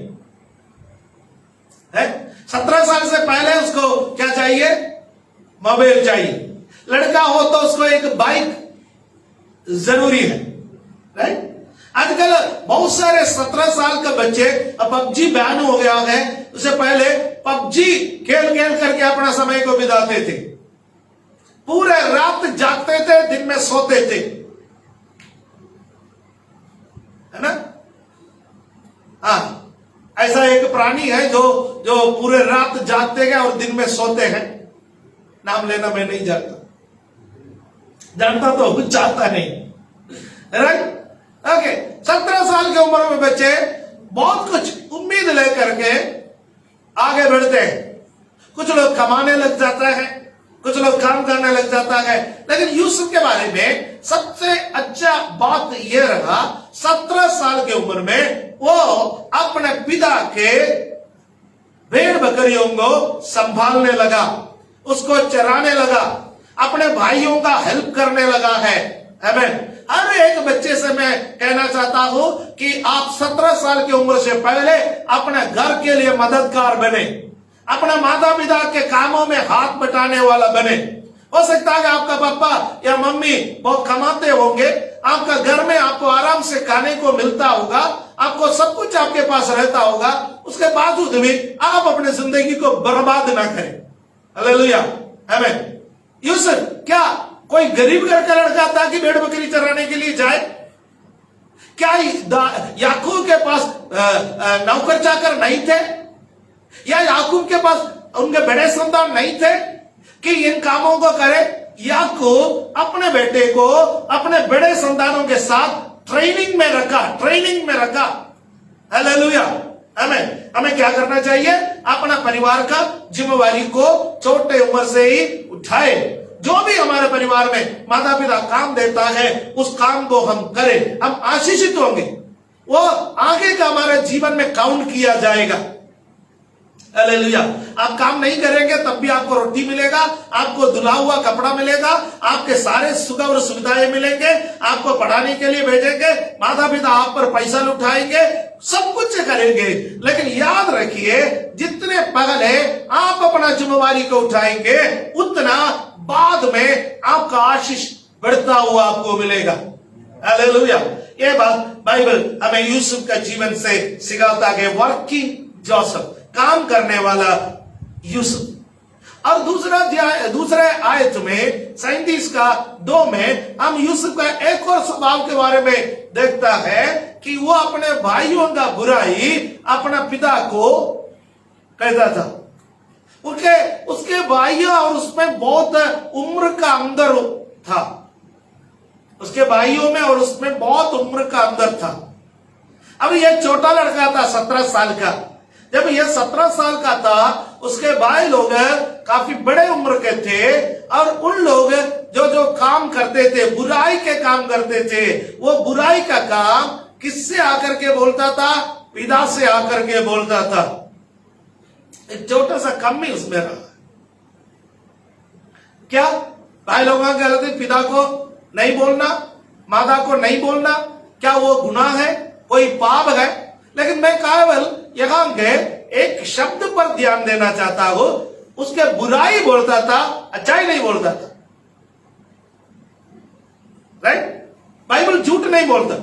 17 साल से पहले उसको क्या चाहिए? मोबाइल चाहिए। लड़का हो तो उसको एक बाइक जरूरी है, राइट। आजकल बहुत सारे 17 साल के बच्चे, अब पबजी बैन हो गया है, उससे पहले पबजी खेल खेल करके अपना समय को बिताते थे। पूरे रात जागते थे, दिन में सोते थे, है ना। हाँ, ऐसा एक प्राणी है जो पूरे रात जागते हैं और दिन में सोते हैं। नाम लेना मैं नहीं जानता तो कुछ चाहता नहीं, राइट। ओके, 17 साल की उम्र में बच्चे बहुत कुछ उम्मीद लेकर के आगे बढ़ते हैं। कुछ लोग कमाने लग जाता है, कुछ लोग काम करने लग जाता है। लेकिन यूसुफ के बारे में सबसे अच्छा बात यह रहा, 17 साल की उम्र में वो अपने पिता के भेड़ बकरियों को संभालने लगा, उसको चराने लगा, अपने भाइयों का हेल्प करने लगा है। आमीन। हर एक बच्चे से मैं कहना चाहता हूं कि आप 17 साल की उम्र से पहले अपने घर के लिए मददगार बने, अपने माता पिता के कामों में हाथ बटाने वाला बने। हो सकता है आपका पापा या मम्मी बहुत कमाते होंगे, आपका घर में आपको आराम से खाने को मिलता होगा, आपको सब कुछ आपके पास रहता होगा, उसके बावजूद भी आप अपने जिंदगी को बर्बाद ना करें। हालेलुया, आमीन। यूसुफ क्या कोई गरीब घर का लड़का था कि भेड़ बकरी चराने के लिए जाए? क्या याकूब के पास नौकर चाकर नहीं थे, या याकूब के पास उनके बड़े संतान नहीं थे कि इन कामों को करे? याकूब अपने बेटे को अपने बड़े संतानों के साथ ट्रेनिंग में रखा। हालेलुया, हमें क्या करना चाहिए? अपना परिवार का जिम्मेवारी को छोटे उम्र से ही उठाए। जो भी हमारे परिवार में माता पिता काम देता है, उस काम को हम करें, हम आशीषित होंगे। वो आगे का हमारे जीवन में काउंट किया जाएगा। हालेलुया। आप काम नहीं करेंगे तब भी आपको रोटी मिलेगा, आपको धुला हुआ कपड़ा मिलेगा, आपके सारे सुख और सुविधाएं मिलेंगे, आपको पढ़ाने के लिए भेजेंगे, माता पिता आप पर पैसा लुटाएंगे, सब कुछ करेंगे। लेकिन याद रखिए, जितने पहले आप अपना जिम्मेवारी को उठाएंगे, उतना बाद में आपका आशीष बढ़ता हुआ आपको मिलेगा। हालेलुया। ये बात बाइबल हमें यूसुफ का जीवन से सिखाता है। वर्किंग जोसेफ, काम करने वाला यूसुफ। और दूसरे आयत में 37 का 2 में हम यूसुफ का एक और स्वभाव के बारे में देखता है कि वो अपने भाइयों का बुराई अपना पिता को कहता था। उसके भाइयों और उसमें बहुत उम्र का अंदर था, उसके भाइयों में और उसमें बहुत उम्र का अंदर था। अब यह छोटा लड़का था 17 साल का। जब यह 17 साल का था, उसके भाई लोग काफी बड़े उम्र के थे, और उन लोग जो काम करते थे, बुराई के काम करते थे, वो बुराई का काम किससे आकर के बोलता था? पिता से आकर के बोलता था। एक छोटा सा कमी उसमें रहा। क्या भाई लोगों क्या कहते, पिता को नहीं बोलना, माता को नहीं बोलना, क्या वो गुनाह है, कोई पाप है? लेकिन मैं केवल यहां के एक शब्द पर ध्यान देना चाहता हूं। उसके बुराई बोलता था, अच्छाई नहीं बोलता था। राइट? बाइबल झूठ नहीं बोलता।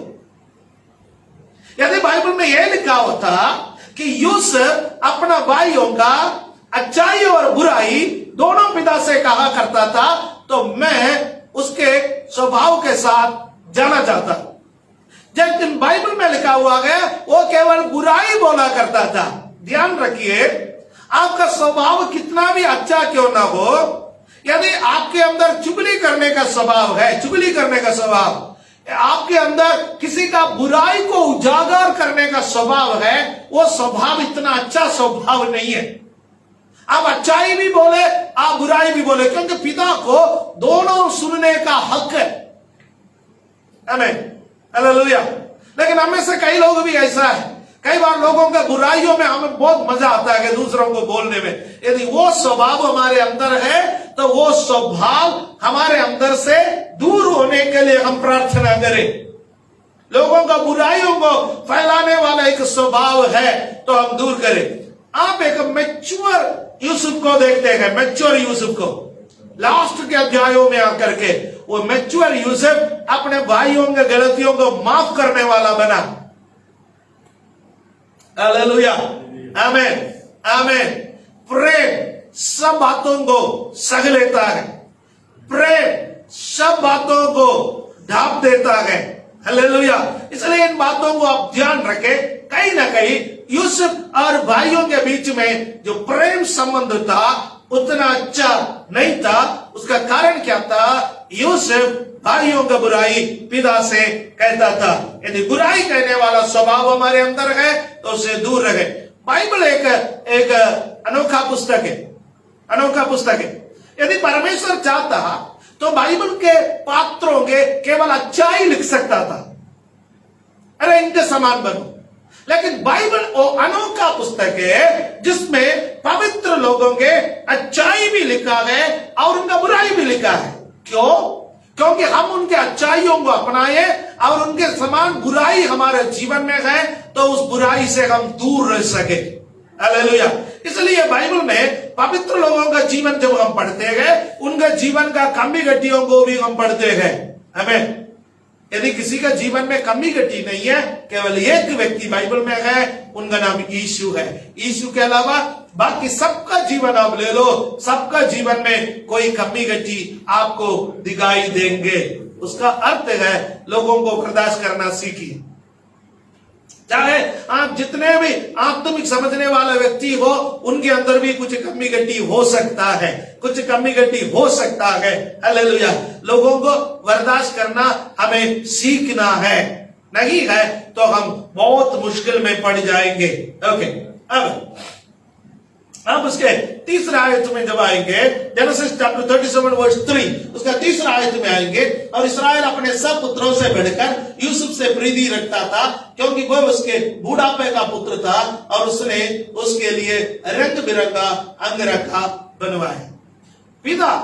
यदि बाइबल में यह लिखा होता कि यूसुफ अपना भाइयों का अच्छाई और बुराई दोनों पिता से कहा करता था, तो मैं उसके स्वभाव के साथ जाना चाहता। जब बाइबल में लिखा हुआ गया वो केवल बुराई बोला करता था। ध्यान रखिए, आपका स्वभाव कितना भी अच्छा क्यों ना हो, यदि आपके अंदर चुगली करने का स्वभाव है, चुगली करने का स्वभाव, आपके अंदर किसी का बुराई को उजागर करने का स्वभाव है, वो स्वभाव इतना अच्छा स्वभाव नहीं है। आप अच्छाई भी बोले, आप बुराई भी बोले, क्योंकि पिता को दोनों सुनने का हक है। आमीन, हालेलुया। लेकिन हमें से कई लोग भी ऐसा है, कई बार लोगों के बुराइयों में हमें बहुत मजा आता है कि दूसरों को बोलने में। यदि वो स्वभाव हमारे अंदर है तो वो स्वभाव हमारे अंदर से दूर होने के लिए हम प्रार्थना करें। लोगों का बुराइयों को फैलाने वाला एक स्वभाव है तो हम दूर करें। आप एक मैच्योर यूसुफ को देखते हैं, मैच्योर यूसुफ को लास्ट के अध्यायों में आकर के वो मैच्योर यूसुफ अपने भाइयों के गलतियों को माफ करने वाला बना। हालेलुया, आमीन, आमीन। प्रेम सब बातों को सह लेता है, प्रेम सब बातों को ढांप देता है। हालेलुया। इसलिए इन बातों को आप ध्यान रखें। कहीं ना कहीं यूसुफ और भाइयों के बीच में जो प्रेम संबंध था उतना अच्छा नहीं था। उसका कारण क्या था? यूसुफ भाइयों का बुराई पिता से कहता था। यदि बुराई कहने वाला स्वभाव हमारे अंदर है तो उससे दूर रहे। बाइबल एक अनोखा पुस्तक है, अनोखा पुस्तक है। यदि परमेश्वर चाहता तो बाइबल के पात्रों के केवल अच्छाई लिख सकता था, अरे इनके समान बनो। लेकिन बाइबल वो अनोखा पुस्तक है जिसमें पवित्र लोगों के अच्छाई भी लिखा है और उनका बुराई भी लिखा है। क्यों? क्योंकि हम उनके अच्छाइयों को अपनाए और उनके समान बुराई हमारे जीवन में है तो उस बुराई से हम दूर रह सके। हालेलुया। इसलिए बाइबल में पवित्र लोगों का जीवन जब हम पढ़ते हैं, उनका जीवन का कमी घटियों को भी हम पढ़ते हैं। हमें यदि किसी का जीवन में कमी घटी नहीं है, केवल एक व्यक्ति बाइबल में है, उनका नाम यीशु है। यीशु के अलावा बाकी सबका जीवन आप ले लो, सबका जीवन में कोई कमी घटी आपको दिखाई देंगे। उसका अर्थ है लोगों को बर्दाश्त करना सीखिए। चाहे आप जितने भी आत्मिक समझने वाला व्यक्ति हो, उनके अंदर भी कुछ कमी घटी हो सकता है, कुछ कमी घटी हो सकता है। हालेलुया। लोगों को बर्दाश्त करना हमें सीखना है, नहीं है तो हम बहुत मुश्किल में पड़ जाएंगे। ओके, अब उसके तीसरा आयत में जब आएंगे, जेनेसिस चैप्टर 37 वर्स 3, उसका तीसरा आयत में आएंगे। और इस्राएल अपने सब पुत्रों से बढ़कर यूसुफ से प्रीति रखता था, क्योंकि वह उसके बुढ़ापे का पुत्र था और उसने उसके लिए रंग बिरंगा अंगरखा बनवाया। पिता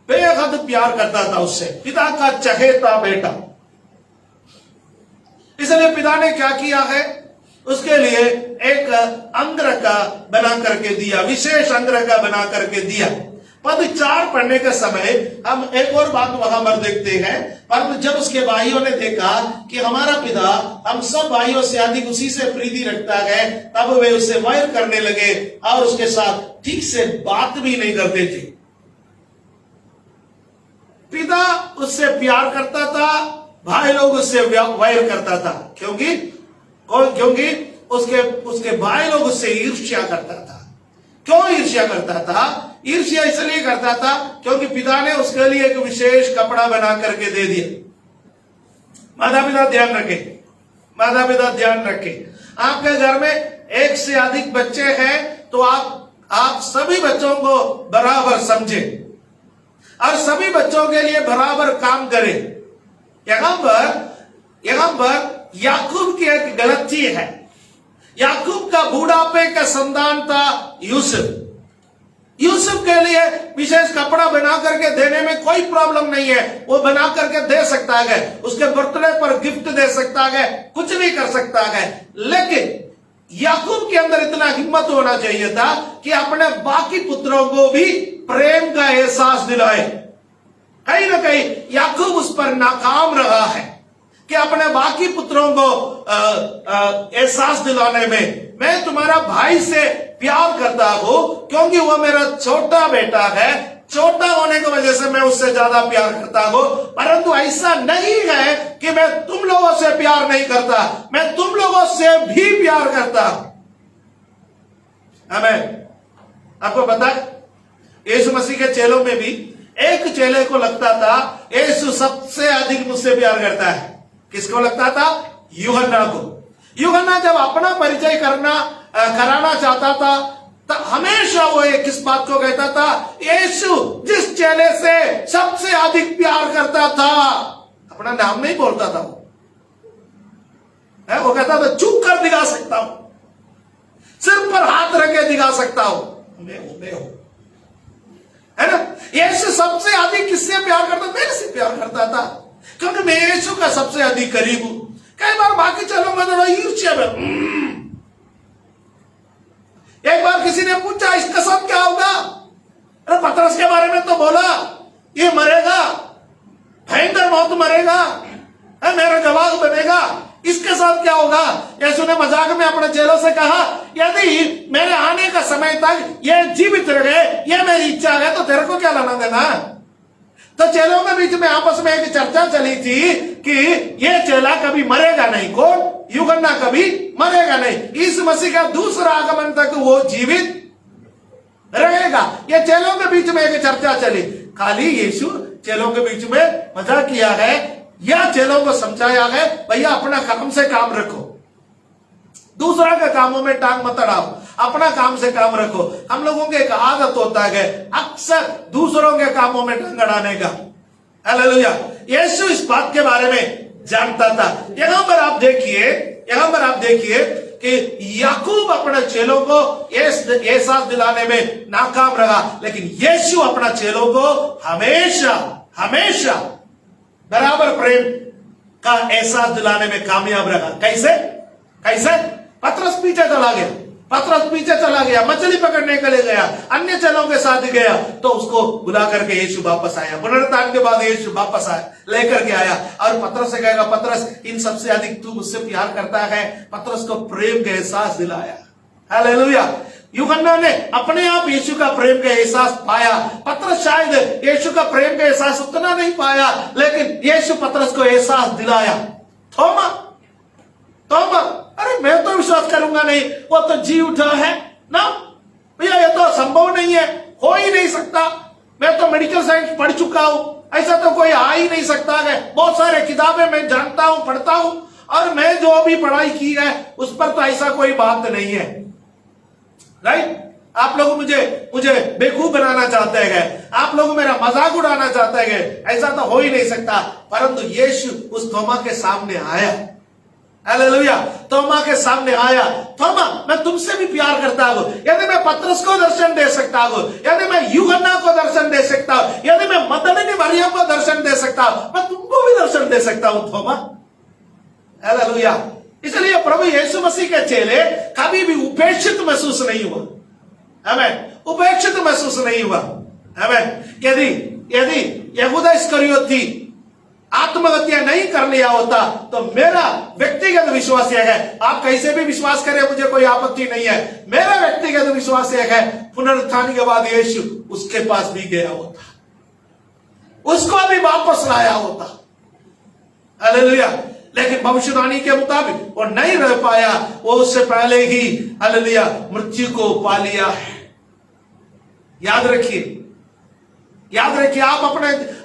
बेहद प्यार करता था उससे, पिता का चहेता बेटा। इसलिए पिता ने क्या किया है? उसके लिए एक अंगरखा बना करके दिया, विशेष अंगरखा बना करके दिया। पद 4 पढ़ने के समय हम एक और बात वहां पर देखते हैं। पर जब उसके भाइयों ने देखा कि हमारा पिता हम सब भाइयों से अधिक उसी से प्रीति रखता है, तब वे उससे वैर करने लगे और उसके साथ ठीक से बात भी नहीं करते थे। पिता उससे प्यार करता था, भाई लोग उससे वैर करता था। क्योंकि उसके भाई लोग उससे ईर्ष्या करता था। क्यों ईर्ष्या करता था? ईर्ष्या इसलिए करता था क्योंकि पिता ने उसके लिए एक विशेष कपड़ा बना करके दे दिया। माता पिता ध्यान रखें, माता पिता ध्यान रखें। आपके घर में एक से अधिक बच्चे हैं तो आप सभी बच्चों को बराबर समझें और सभी बच्चों के लिए बराबर काम करें। यहां पर याकूब की एक गलती है। याकूब का बुढ़ापे का संतान था यूसुफ। यूसुफ के लिए विशेष कपड़ा बना करके देने में कोई प्रॉब्लम नहीं है, वो बना करके दे सकता है, उसके बर्थडे पर गिफ्ट दे सकता है, कुछ भी कर सकता है। लेकिन याकूब के अंदर इतना हिम्मत होना चाहिए था कि अपने बाकी पुत्रों को भी प्रेम का एहसास दिलाए। कहीं ना कहीं याकूब उस पर नाकाम रहा है कि अपने बाकी पुत्रों को एहसास दिलाने में, मैं तुम्हारा भाई से प्यार करता हूं क्योंकि वो मेरा छोटा बेटा है, छोटा होने की वजह से मैं उससे ज्यादा प्यार करता हूं। परंतु ऐसा नहीं है कि मैं तुम लोगों से प्यार नहीं करता, मैं तुम लोगों से भी प्यार करता हूं। हमें आपको पता है यीशु मसीह के चेलों में भी एक चेले को लगता था यीशु सबसे अधिक मुझसे प्यार करता है। किसको लगता था? यूहन्ना को। यूहन्ना जब अपना परिचय कराना चाहता था तो हमेशा वो किस बात को कहता था? यीशु जिस चेले से सबसे अधिक प्यार करता था, अपना नाम नहीं बोलता था वो कहता था चूक कर दिखा सकता हूं, सिर पर हाथ रख के दिखा सकता हूं, मैं हूं, है ना। यीशु सबसे अधिक किससे प्यार करता? मेरे से प्यार करता था क्योंकि मैं यीशु का सबसे अधिक करीब हूं। कई बार बाकी चलोगे तो ईर्ष्या में। एक बार किसी ने पूछा इसका साथ क्या होगा? अरे पतरस के बारे में तो बोला ये मरेगा, भयंकर मौत मरेगा, मेरा गवाह बनेगा, इसके साथ क्या होगा? यीशु ने मजाक में अपने चेलों से कहा यदि मेरे आने का समय तक ये जीवित रहे, ये मेरी इच्छा है, तो तेरे को क्या लेना देना? तो चेलों के बीच में आपस में एक चर्चा चली थी कि ये चेला कभी मरेगा नहीं। कौन? यूहन्ना कभी मरेगा नहीं, इस मसीह का दूसरा आगमन तक वो जीवित रहेगा। ये चेलों के बीच में एक चर्चा चली। खाली यीशु चेलों के बीच में मजाक किया है या चेलों को समझाया है भैया अपना काम से काम रखो, दूसरा के कामों में टांग मत अड़ाओ, अपना काम से काम रखो। हम लोगों की एक आदत होता है अक्सर दूसरों के कामों में टांग अड़ाने का। हालेलुया। यीशु इस बात के बारे में जानता था। यहां पर आप देखिए कि याकूब अपने चेलों को एहसास दिलाने में नाकाम रहा, लेकिन यीशु अपना चेलों को हमेशा बराबर प्रेम का एहसास दिलाने में कामयाब रहा। कैसे? पतरस पीछे चला गया, मछली पकड़ने के लिए गया, अन्य चेलों के साथ गया, तो उसको बुला करके यीशु वापस आया। पुनरुत्थान के बाद यीशु वापस आया, लेकर के आया और पतरस से कहेगा पतरस इन सबसे अधिक तू मुझसे प्यार करता है। पतरस को प्रेम का एहसास दिलाया। हालेलुया। यूहन्ना ने अपने आप यीशु का प्रेम का एहसास पाया। पतरस शायद यीशु का प्रेम का एहसास उतना नहीं पाया, लेकिन यीशु पतरस को एहसास दिलाया। थोमा, अरे मैं तो विश्वास करूंगा नहीं, वो तो जी उठा है ना भैया, ये तो संभव नहीं है, हो ही नहीं सकता, मैं तो मेडिकल साइंस पढ़ चुका हूं, ऐसा तो कोई आ ही नहीं सकता है, बहुत सारे किताबें मैं जानता हूं, पढ़ता हूं, और मैं जो भी पढ़ाई की है उस पर तो ऐसा कोई बात नहीं है। राइट? आप लोग मुझे बेवकूफ बनाना चाहते हैं, आप लोग मेरा मजाक उड़ाना चाहते हैं, ऐसा तो हो ही नहीं सकता। परंतु यीशु उस थोमा के सामने आया। हालेलुया। थोमा के सामने आया। थोमा, मैं तुमसे भी प्यार करता हूं। यदि मैं पतरस को दर्शन दे सकता हूं, यदि मैं यूहन्ना को दर्शन दे सकता हूं, यदि मैं मदनी मरियम को दर्शन दे सकता हूं, मैं तुमको भी दर्शन दे सकता हूं थोमा। हालेलुया। इसलिए प्रभु यीशु मसीह के चेले कभी भी उपेक्षित महसूस नहीं हुआ। हमें उपेक्षित महसूस नहीं हुआ। हमें यदि यहूदा इस्करियोती आत्महत्या नहीं कर लिया होता तो मेरा व्यक्तिगत विश्वास यह है, आप कैसे भी विश्वास करें मुझे कोई आपत्ति नहीं है, मेरा व्यक्तिगत विश्वास यह है पुनरुत्थान के बाद यीशु उसके पास भी गया होता, उसको भी वापस लाया होता। हालेलुया। लेकिन भविष्यवाणी के मुताबिक वो नहीं रह पाया, वो उससे पहले ही हालेलुया मृत्यु को पा लिया है। याद रखिए, आप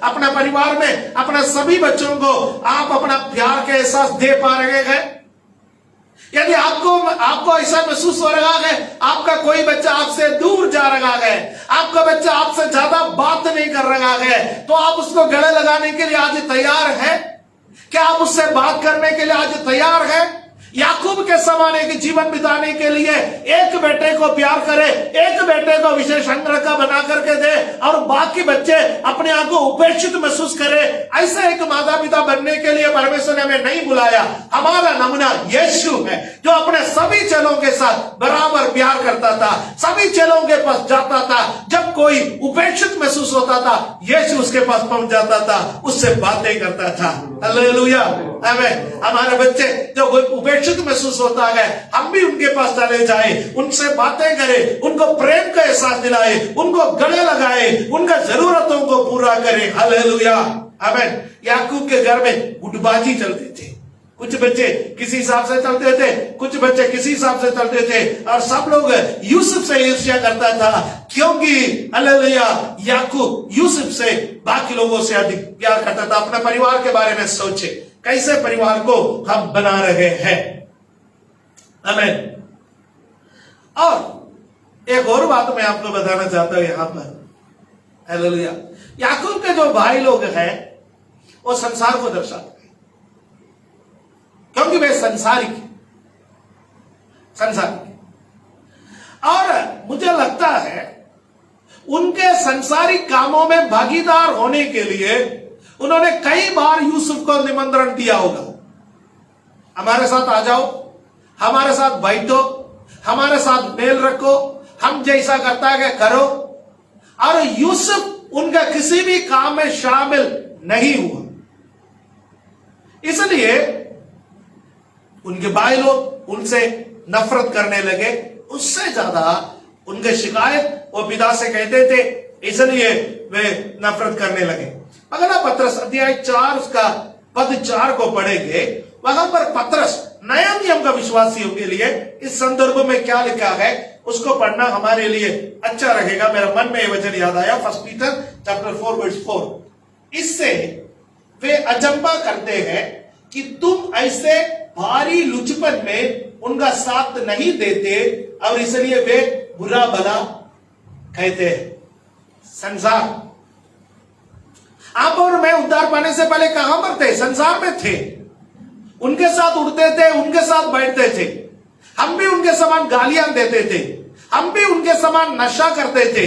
अपने परिवार में अपने सभी बच्चों को आप अपना प्यार का एहसास दे पा रहे हैं। यदि आपको ऐसा महसूस हो रहा है आपका कोई बच्चा आपसे दूर जा रहा है, आपका बच्चा आपसे ज्यादा बात नहीं कर रहा है, तो आप उसको गले लगाने के लिए आज तैयार है? क्या आप उससे बात करने के लिए आज तैयार है? याकूब के समान एक जीवन बिताने के लिए एक बेटे को प्यार करे, एक बेटे को विशेष अंग का बना करके दे और बाकी बच्चे अपने आप को उपेक्षित महसूस करे, ऐसा एक माता पिता बनने के लिए परमेश्वर ने हमें नहीं बुलाया। हमारा नमूना यीशु है जो अपने सभी चेलों के साथ बराबर प्यार करता था, सभी चेलों के पास जाता था, जब कोई उपेक्षित महसूस होता था यीशु उसके पास पहुंच जाता था, उससे बातें करता था। हालेलुया, आमीन। हमारे बच्चे जो उपेक्षित महसूस होता है, हम भी उनके पास चले जाए, उनसे बातें करें, उनको प्रेम का एहसास दिलाए, उनको गले लगाए, उनका जरूरतों को पूरा करें। हालेलुया, आमीन। याकूब के घर में गुटबाजी चलती थी, कुछ बच्चे किसी हिसाब से चलते थे, कुछ बच्चे किसी हिसाब से चलते थे, और सब लोग यूसुफ से ईर्ष्या करता था, क्योंकि हालेलुया याकूब यूसुफ से बाकी लोगों से अधिक प्यार करता था। अपने परिवार के बारे में सोचे, कैसे परिवार को हम बना रहे हैं। आमीन। और एक और बात मैं आपको बताना चाहता हूं यहां पर, हालेलुया, याकूब के जो भाई लोग हैं वो संसार को दर्शाते हैं, क्योंकि वे संसारिक और मुझे लगता है उनके संसारिक कामों में भागीदार होने के लिए उन्होंने कई बार यूसुफ को निमंत्रण दिया होगा, हमारे साथ आ जाओ, हमारे साथ बैठो, हमारे साथ मेल रखो, हम जैसा करता है करो। और यूसुफ उनका किसी भी काम में शामिल नहीं हुआ, इसलिए उनके भाई लोग उनसे नफरत करने लगे। उससे ज्यादा उनके शिकायत वो पिता से कहते थे, इसलिए वे नफरत करने लगे। अगला पत्रस अध्याय 4 उसका पद 4 को पढ़ेंगे, वहां पर पत्रस नया नियम का विश्वासियों के लिए इस संदर्भ में क्या लिखा है उसको पढ़ना हमारे लिए अच्छा रहेगा। मेरा मन में यह वचन याद आया, 1 पीटर चैप्टर 4 वर्स 4। इससे वे अचंभा करते हैं कि तुम ऐसे भारी लुचपन में उनका साथ नहीं देते और इसलिए वे बुरा भला कहते हैं। संसार, आप और मैं उद्धार पाने से पहले कहां पर थे? संसार में थे, उनके साथ उठते थे, उनके साथ बैठते थे, हम भी उनके समान गालियां देते थे, हम भी उनके समान नशा करते थे,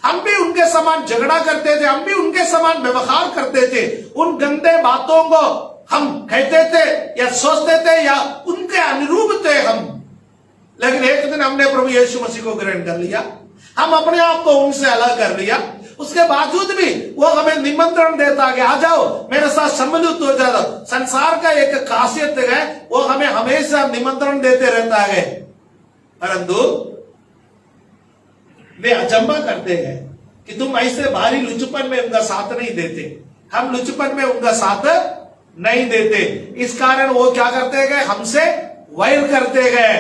हम भी उनके समान झगड़ा करते थे, हम भी उनके समान व्यवहार करते थे, उन गंदे बातों को हम कहते थे या सोचते थे या उनके अनुरूप थे हम। लेकिन एक दिन हमने प्रभु यीशु मसीह को ग्रहण कर लिया, हम अपने आप को उनसे अलग कर लिया, उसके बावजूद भी वो हमें निमंत्रण देता है, आ जाओ मेरे साथ सम्मिलित हो जाओ। संसार का एक खासियत है, वो हमें हमेशा निमंत्रण देते रहता है, परंतु वे अचंभा करते हैं कि तुम ऐसे भारी लुचपन में उनका साथ नहीं देते, हम लुचपन में उनका साथ नहीं देते। इस कारण वो क्या करते गए? हमसे वैर करते गए,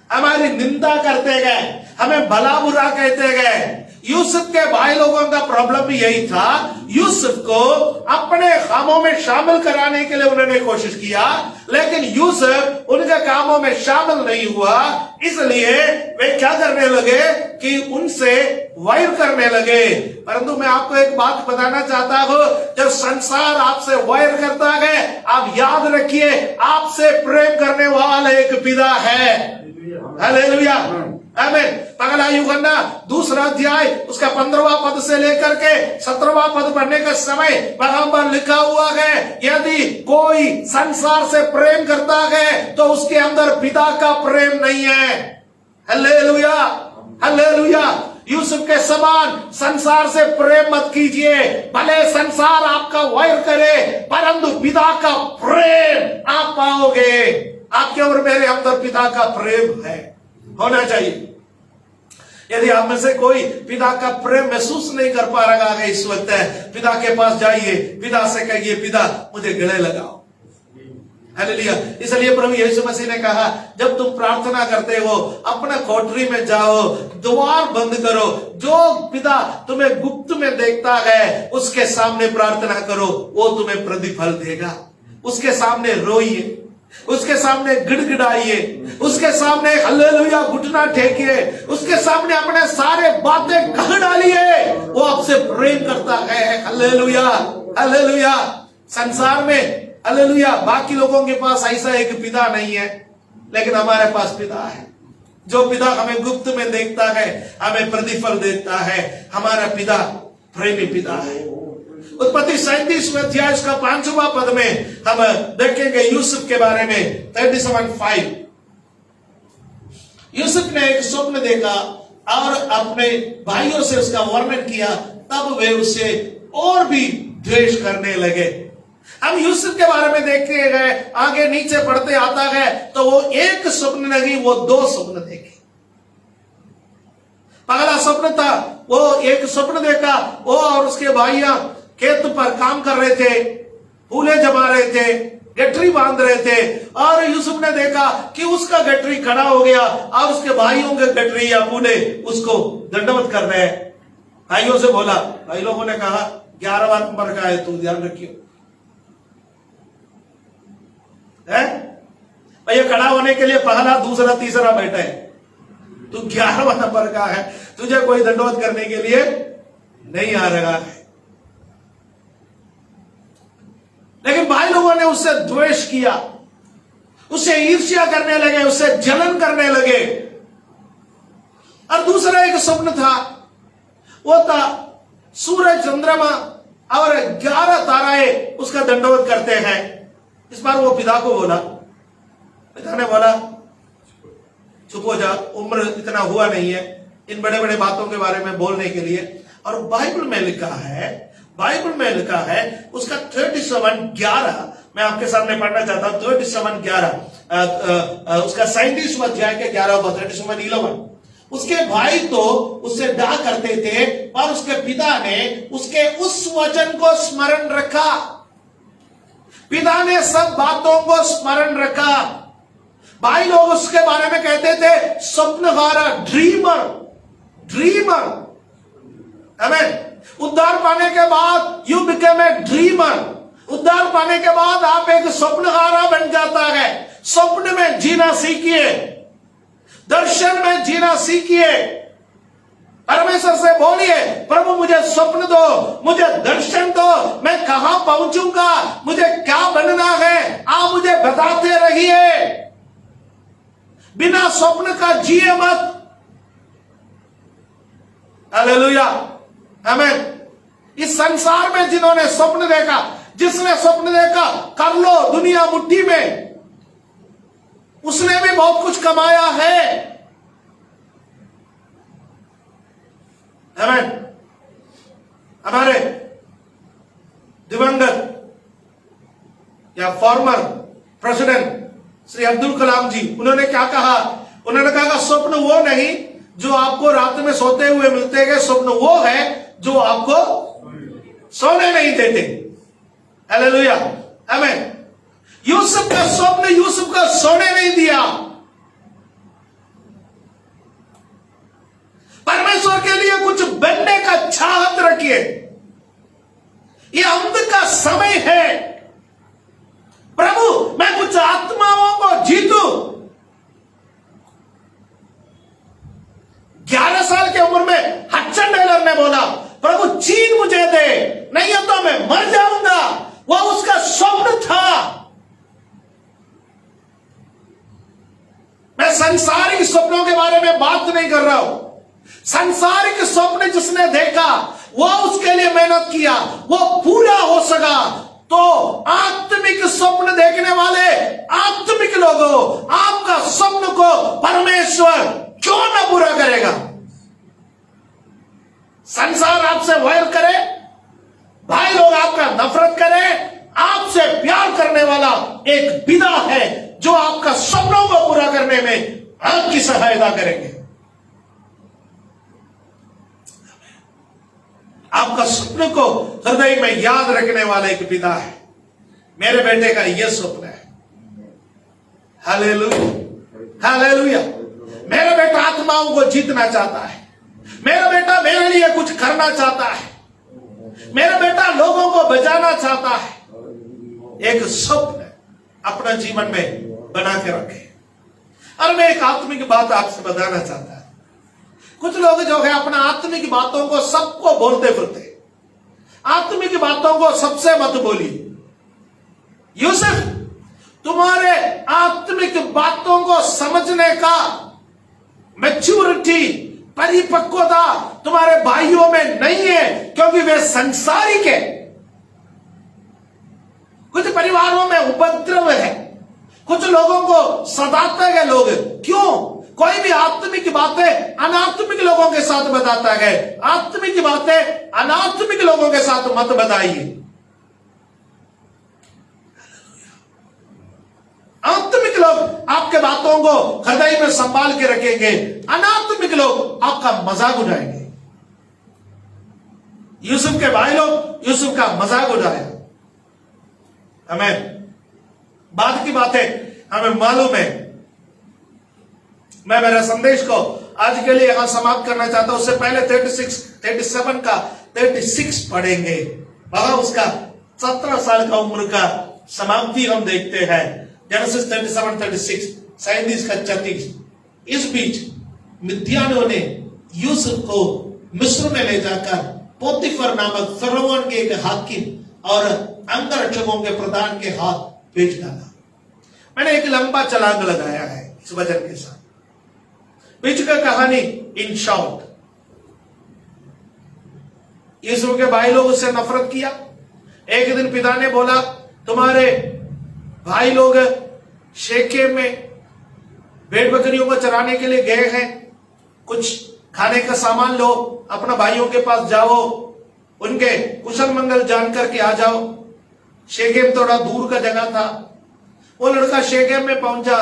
हमारी निंदा करते गए, हमें भला बुरा कहते गए। यूसुफ के भाई लोगों का प्रॉब्लम भी यही था, यूसुफ को अपने कामों में शामिल कराने के लिए उन्होंने कोशिश किया, लेकिन यूसुफ उनके कामों में शामिल नहीं हुआ, इसलिए वे क्या करने लगे कि उनसे वैर करने लगे। परंतु मैं आपको एक बात बताना चाहता हूं, जब संसार आपसे वैर करता है, आप याद रखिए आपसे प्रेम करने वाला एक पिता है। हालेलुया, आमीन। पहला यूहन्ना 2 अध्याय उसका 15वां पद से लेकर के 17वां पद पढ़ने का समय वहां पर लिखा हुआ है, यदि कोई संसार से प्रेम करता है तो उसके अंदर पिता का प्रेम नहीं है। Hallelujah, hallelujah. यूसुफ के समान संसार से प्रेम मत कीजिए, भले संसार आपका वैर करे, परंतु पिता का प्रेम आप पाओगे। आपके और मेरे अंदर पिता का प्रेम है, होना चाहिए। यदि आप में से कोई पिता का प्रेम महसूस नहीं कर पा रहा है इस वक्त, पिता के पास जाइए, पिता से कहिए, पिता मुझे गले लगाओ। हालेलुया। इसलिए प्रभु यीशु मसीह ने कहा, जब तुम प्रार्थना करते हो अपना कोठरी में जाओ, द्वार बंद करो, जो पिता तुम्हें गुप्त में देखता है उसके सामने प्रार्थना करो, वो तुम्हें प्रतिफल देगा। उसके सामने रोइए, उसके सामने गिड़गिड़ाइए, उसके सामने हालेलुया घुटना टेकिए, उसके सामने अपने सारे बातें कह डालिए, वो आपसे प्रेम करता है। Hallelujah, hallelujah. संसार में हालेलुया बाकी लोगों के पास ऐसा एक पिता नहीं है, लेकिन हमारे पास पिता है, जो पिता हमें गुप्त में देखता है, हमें प्रतिफल देता है। हमारा पिता प्रेमी पिता है। उत्पत्ति 37वें अध्याय उसका 5वां पद में हम देखेंगे यूसुफ के बारे में। 37:5 यूसुफ ने एक स्वप्न देखा और अपने भाइयों से उसका वर्णन किया, तब वे उसे और भी द्वेष करने लगे। हम यूसुफ के बारे में देखते गए, आगे नीचे पढ़ते आता है तो वो एक स्वप्न नहीं, वो 2 स्वप्न देखे। पहला स्वप्न था, वो एक स्वप्न देखा, वो और उसके भाइयां खेत पर काम कर रहे थे, फूले जमा रहे थे, गठरी बांध रहे थे, और यूसुफ ने देखा कि उसका गठरी खड़ा हो गया और उसके भाइयों के गठरी या फूले उसको दंडवत कर रहे हैं। भाइयों से बोला, भाई लोगों ने कहा 11वां नंबर का है, तू ध्यान रखियो है भैया, खड़ा होने के लिए पहला, दूसरा, तीसरा बैठा है, तू 11वां नंबर का है, तुझे कोई दंडवत करने के लिए नहीं आ रहा है। लेकिन भाई लोगों ने उससे द्वेष किया, उससे ईर्ष्या करने लगे, उससे जलन करने लगे। और दूसरा एक स्वप्न था, वो था सूरज, चंद्रमा और 11 ताराएं उसका दंडवत करते हैं। इस बार वो पिता को बोला, पिता ने बोला चुप हो जा, उम्र इतना हुआ नहीं है इन बड़े बड़े बातों के बारे में बोलने के लिए। और बाइबल में लिखा है उसका 37:11 मैं आपके सामने पढ़ना चाहता हूं। 37:11 उसका 37वां अध्याय के 11वां 37:11। उसके भाई तो उससे डाह करते थे, और उसके पिता ने उसके उस वचन को स्मरण रखा। पिता ने सब बातों को स्मरण रखा। भाई लोग उसके बारे में कहते थे स्वप्नहारा, ड्रीमर। हमें उद्धार पाने के बाद यू बिकेम ए ड्रीमर। उद्धार पाने के बाद आप एक स्वप्नहारा बन जाता है। स्वप्न में जीना सीखिए, दर्शन में जीना सीखिए। परमेश्वर से बोलिए, प्रभु मुझे स्वप्न दो, मुझे दर्शन दो, मैं कहां पहुंचूंगा, मुझे क्या बनना है, आप मुझे बताते रहिए। बिना स्वप्न का जिए मत। हालेलुया, आमीन। इस संसार में जिन्होंने स्वप्न देखा, जिसने स्वप्न देखा, कर लो दुनिया मुट्ठी में, उसने भी बहुत कुछ कमाया है। आमीन। हमारे दिवंगत या फॉर्मर प्रेसिडेंट श्री अब्दुल कलाम जी, उन्होंने क्या कहा? उन्होंने कहा स्वप्न वो नहीं जो आपको रात में सोते हुए मिलते हैं, स्वप्न वो है जो आपको सोने नहीं देते। हालेलुया, आमीन। यूसुफ का स्वप्न यूसुफ को सोने नहीं दिया। परमेश्वर के लिए कुछ बनने का चाहत रखिए। ये अंत का समय है। प्रभु मैं कुछ आत्माओं को जीतूं। 11 साल की उम्र में हडसन टेलर ने बोला, प्रभु चीन मुझे दे, नहीं तो मैं मर जाऊंगा। वह उसका स्वप्न था। मैं संसारिक स्वप्नों के बारे में बात नहीं कर रहा हूं। संसारिक स्वप्न जिसने देखा, वह उसके लिए मेहनत किया, वो पूरा हो सका। तो आत्मिक स्वप्न देखने वाले आत्मिक लोगों, आपका स्वप्न को परमेश्वर क्यों ना पूरा करेगा? संसार आपसे वैर करे, भाई लोग आपका नफरत करें, आपसे प्यार करने वाला एक पिता है जो आपका स्वप्नों को पूरा करने में आपकी सहायता करेंगे। आपका स्वप्न को हृदय में याद रखने वाला एक पिता है। मेरे बेटे का यह स्वप्न है। Hallelujah, hallelujah. मेरा बेटा आत्माओं को जीतना चाहता है। मेरा बेटा मेरे लिए कुछ करना चाहता है। मेरा बेटा लोगों को बचाना चाहता है। एक स्वप्न अपना जीवन में बना के रखे। और मैं एक आत्मिक बात आपसे बताना चाहता हूं। कुछ लोग जो है अपना आत्मिक बातों को सबको बोलते फिरते। आत्मिक बातों को सबसे मत बोलिए। यूसुफ तुम्हारे आत्मिक बातों को समझने का मैच्योरिटी, परिपक्वता तुम्हारे भाइयों में नहीं है, क्योंकि वे संसारिक है। कुछ परिवारों में उपद्रव है, कुछ लोगों को सताते हैं लोग। क्यों? कोई भी आत्मिक बातें अनात्मिक लोगों के साथ बताता है, आत्मिक बातें अनात्मिक लोगों के साथ मत बताइए। आत्मिक लोग आपके बातों को हृदय में संभाल के रखेंगे, अनात्मिक लोग आपका मजाक उड़ाएंगे। यूसुफ के भाई लोग यूसुफ का मजाक उड़ाया। हमें बाद की बातें हमें मालूम है। मैं मेरे संदेश को आज के लिए यहां समाप्त करना चाहता हूं। उससे पहले 37 का 36 पढ़ेंगे। वहां उसका 17 साल का उम्र का समाप्ति हम देखते हैं। जेनेसिस 37-36, 37 का 36। इस बीच मिद्यानियों ने यूसुफ को मिस्र में ले जाकर पोतीफर नामक फरोवन के एक हाकिम और अंगरक्षकों के प्रधान के हाथ बेच डाला। मैंने एक लंबा छलांग लगाया है इस वचन के साथ। बीच का कहानी इन शॉर्ट, यूसुफ के भाई लोग उससे नफरत किया। एक दिन पिता ने बोला, तुम्हारे भाई लोग शेकेम में भेड़ बकरियों को चराने के लिए गए हैं, कुछ खाने का सामान लो, अपना भाइयों के पास जाओ, उनके कुशल मंगल जान करके आ जाओ। शेकेम थोड़ा दूर का जगह था। वो लड़का शेकेम में पहुंचा,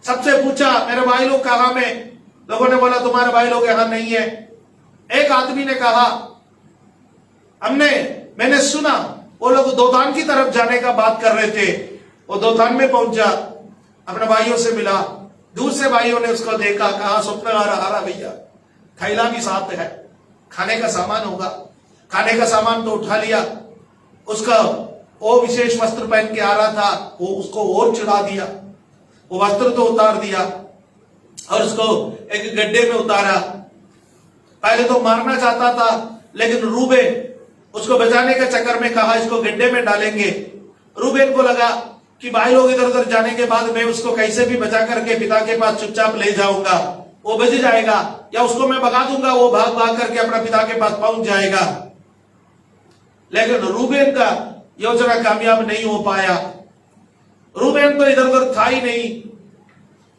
सबसे पूछा मेरे भाई लोग कहां में? लोगों ने बोला तुम्हारे भाई लोग यहां नहीं है। एक आदमी ने कहा मैंने सुना वो लोग दोतान की तरफ जाने का बात कर रहे थे। वो दोतान में पहुंचा, अपने भाइयों से मिला। दूर से भाइयों ने उसको देखा, कहा स्वप्न आ रहा भैया, थैला भी साथ है, खाने का सामान होगा। खाने का सामान तो उठा लिया। उसका वो विशेष वस्त्र पहन के आ रहा था, वो उसको और चढ़ा दिया। वो वस्त्र तो उतार दिया और उसको एक गड्ढे में उतारा। पहले तो मारना चाहता था, लेकिन रूबेन उसको बचाने के चक्कर में कहा इसको गड्ढे में डालेंगे। रूबेन को लगा कि भाई लोग इधर उधर जाने के बाद मैं उसको कैसे भी बचा करके पिता के पास चुपचाप ले जाऊंगा, वो बच जाएगा, या उसको मैं भगा दूंगा, वो भाग भाग करके अपना पिता के पास पहुंच जाएगा। लेकिन रूबेन का योजना कामयाब नहीं हो पाया। रूबेन तो इधर उधर था ही नहीं।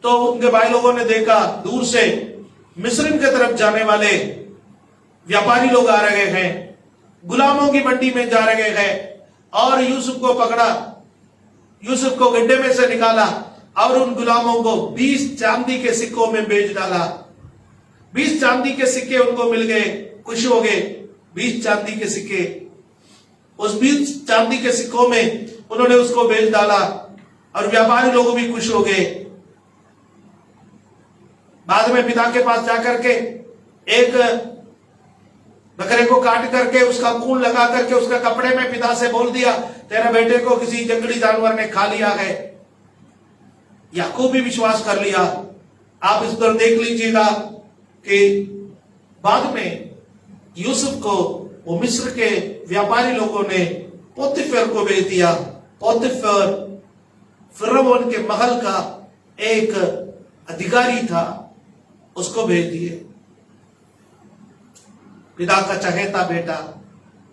तो उनके भाई लोगों ने देखा दूर से मिस्र की तरफ जाने वाले व्यापारी लोग आ रहे हैं, गुलामों की मंडी में जा रहे हैं, और यूसुफ को पकड़ा, यूसुफ को गड्ढे में से निकाला और उन गुलामों को 20 चांदी के सिक्कों में बेच डाला। 20 चांदी के सिक्के उनको मिल गए, खुश हो गए। 20 चांदी के सिक्के, उस 20 चांदी के सिक्कों में उन्होंने उसको बेच डाला और व्यापारी लोग भी खुश हो गए। बाद में पिता के पास जाकर के एक बकरे को काट करके उसका खून लगा करके उसका कपड़े में पिता से बोल दिया तेरे बेटे को किसी जंगली जानवर ने खा लिया है। याकूब भी विश्वास कर लिया। आप इस पर देख लीजिएगा कि बाद में यूसुफ को वो मिस्र के व्यापारी लोगों ने पोतीफर को भेज दिया। पोतीफर फिरौन के महल का एक अधिकारी था, उसको भेज दिए। पिता का चहेता बेटा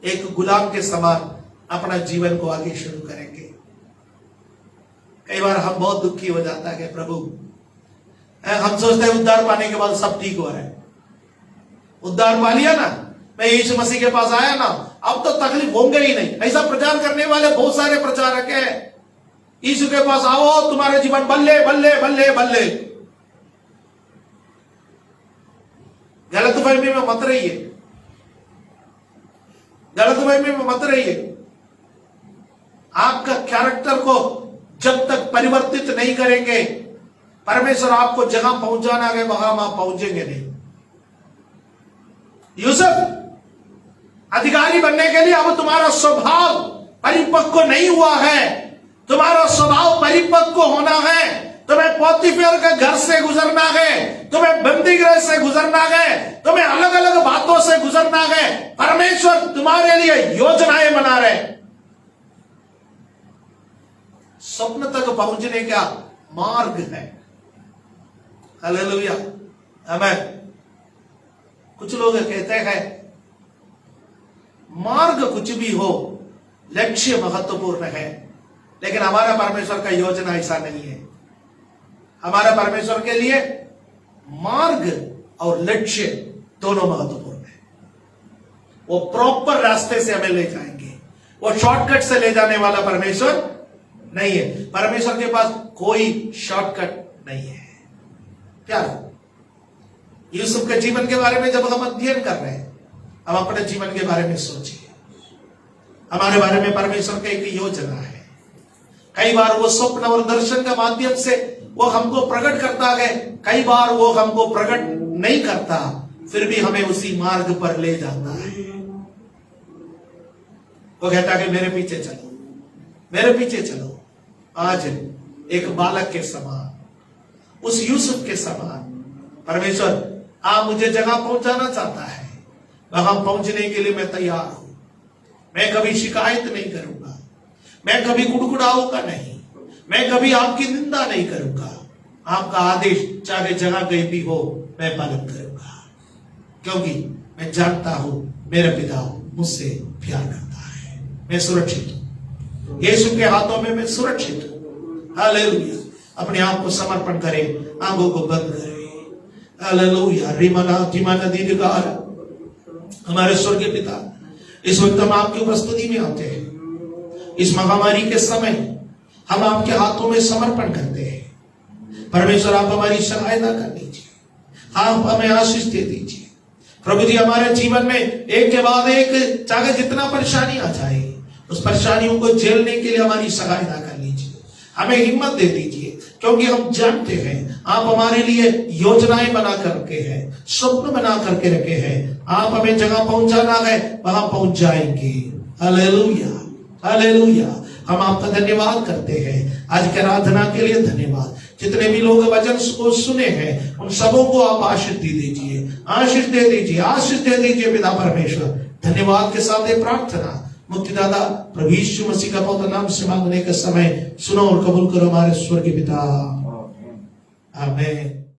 एक गुलाम के समान अपना जीवन को आगे शुरू करेंगे। कई बार हम बहुत दुखी हो जाता है, प्रभु हम सोचते हैं उद्धार पाने के बाद सब ठीक हो रहा है। उद्धार पा लिया ना, मैं यीशु मसीह के पास आया ना, अब तो तकलीफ होंगे ही नहीं। ऐसा प्रचार करने वाले बहुत सारे प्रचारक हैं, यीशु के पास आओ तुम्हारे जीवन बल्ले बल्ले बल्ले बल्ले। गलतफहमी में मत रहिए, गलतफहमी में मत रहिए। आपका कैरेक्टर को जब तक परिवर्तित नहीं करेंगे, परमेश्वर आपको जहां पहुंचाना है वहां आप पहुंचेंगे नहीं। यूसुफ अधिकारी बनने के लिए अब तुम्हारा स्वभाव परिपक्व नहीं हुआ है। तुम्हारा स्वभाव परिपक्व होना है। तुम्हें पोतीफर के घर से गुजरना है, तुम्हें बंदीगृह से गुजरना है, तुम्हें अलग अलग बातों से गुजरना है। परमेश्वर तुम्हारे लिए योजनाएं बना रहे। स्वप्न तक पहुंचने का मार्ग है। हालेलुया, आमीन। कुछ लोग कहते हैं मार्ग कुछ भी हो, लक्ष्य महत्वपूर्ण है, लेकिन हमारा परमेश्वर का योजना ऐसा नहीं है। हमारा परमेश्वर के लिए मार्ग और लक्ष्य दोनों महत्वपूर्ण है। वो प्रॉपर रास्ते से हमें ले जाएंगे, वो शॉर्टकट से ले जाने वाला परमेश्वर नहीं है। परमेश्वर के पास कोई शॉर्टकट नहीं है। प्यारो, यूसुफ के जीवन के बारे में जब हम अध्ययन कर रहे हैं, हम अपने जीवन के बारे में सोचिए। हमारे बारे में परमेश्वर का एक योजना है। कई बार वो स्वप्न और दर्शन के माध्यम से वो हमको प्रकट करता है, कई बार वो हमको प्रकट नहीं करता, फिर भी हमें उसी मार्ग पर ले जाता है। वो कहता है कि मेरे पीछे चलो, मेरे पीछे चलो। आज एक बालक के समान, उस यूसुफ के समान परमेश्वर आप मुझे जगह पहुंचाना चाहता है। वहां पहुंचने के लिए मैं तैयार हूं। मैं कभी शिकायत नहीं करूंगा, मैं कभी गुड़गुड़ाऊंगा नहीं, मैं कभी आपकी निंदा नहीं करूंगा। आपका आदेश चाहे जगह कहीं भी हो, मैं पालन करूंगा, क्योंकि मैं जानता हूं मेरे पिता मुझसे प्यार करता है। मैं सुरक्षित हूं, यीशु के हाथों में मैं सुरक्षित हूं। हालेलुया। अपने आप को समर्पण करें, आंखों को बंद करें। हालेलुया। रिमना तिमना दीर्घकार। हमारे स्वर्गीय पिता, इस वक्त हम आपकी उपस्थिति में आते हैं। इस महामारी के समय हम आपके हाथों में समर्पण करते हैं। परमेश्वर, आप हमारी सहायता कर दीजिए, आप हमें आशीष दे दीजिए। प्रभु जी, हमारे जीवन में एक के बाद एक चाहे जितना परेशानी आ जाए, उस परेशानियों को झेलने के लिए हमारी सहायता कर लीजिए। हमें हिम्मत दे दीजिए, क्योंकि हम जानते हैं आप हमारे लिए योजनाएं बना कर रखे हैं, स्वप्न बना करके रखे हैं। आप हमें जगह पहुंचाना है, वहां पहुंच जाएंगे। Hallelujah, hallelujah. हम आपका धन्यवाद करते हैं। आज के आराधना के लिए धन्यवाद। जितने भी लोग वचन को सुने हैं, उन सबों को आप आशीष दे दीजिए, आशीष दे दीजिए, आशीष दे दीजिए पिता परमेश्वर। धन्यवाद के साथ ये प्रार्थना मुक्तिदाता प्रभु यीशु मसीह का पवित्र नाम से मांगने के समय सुनो और कबूल करो हमारे स्वर्गीय पिता। आमीन।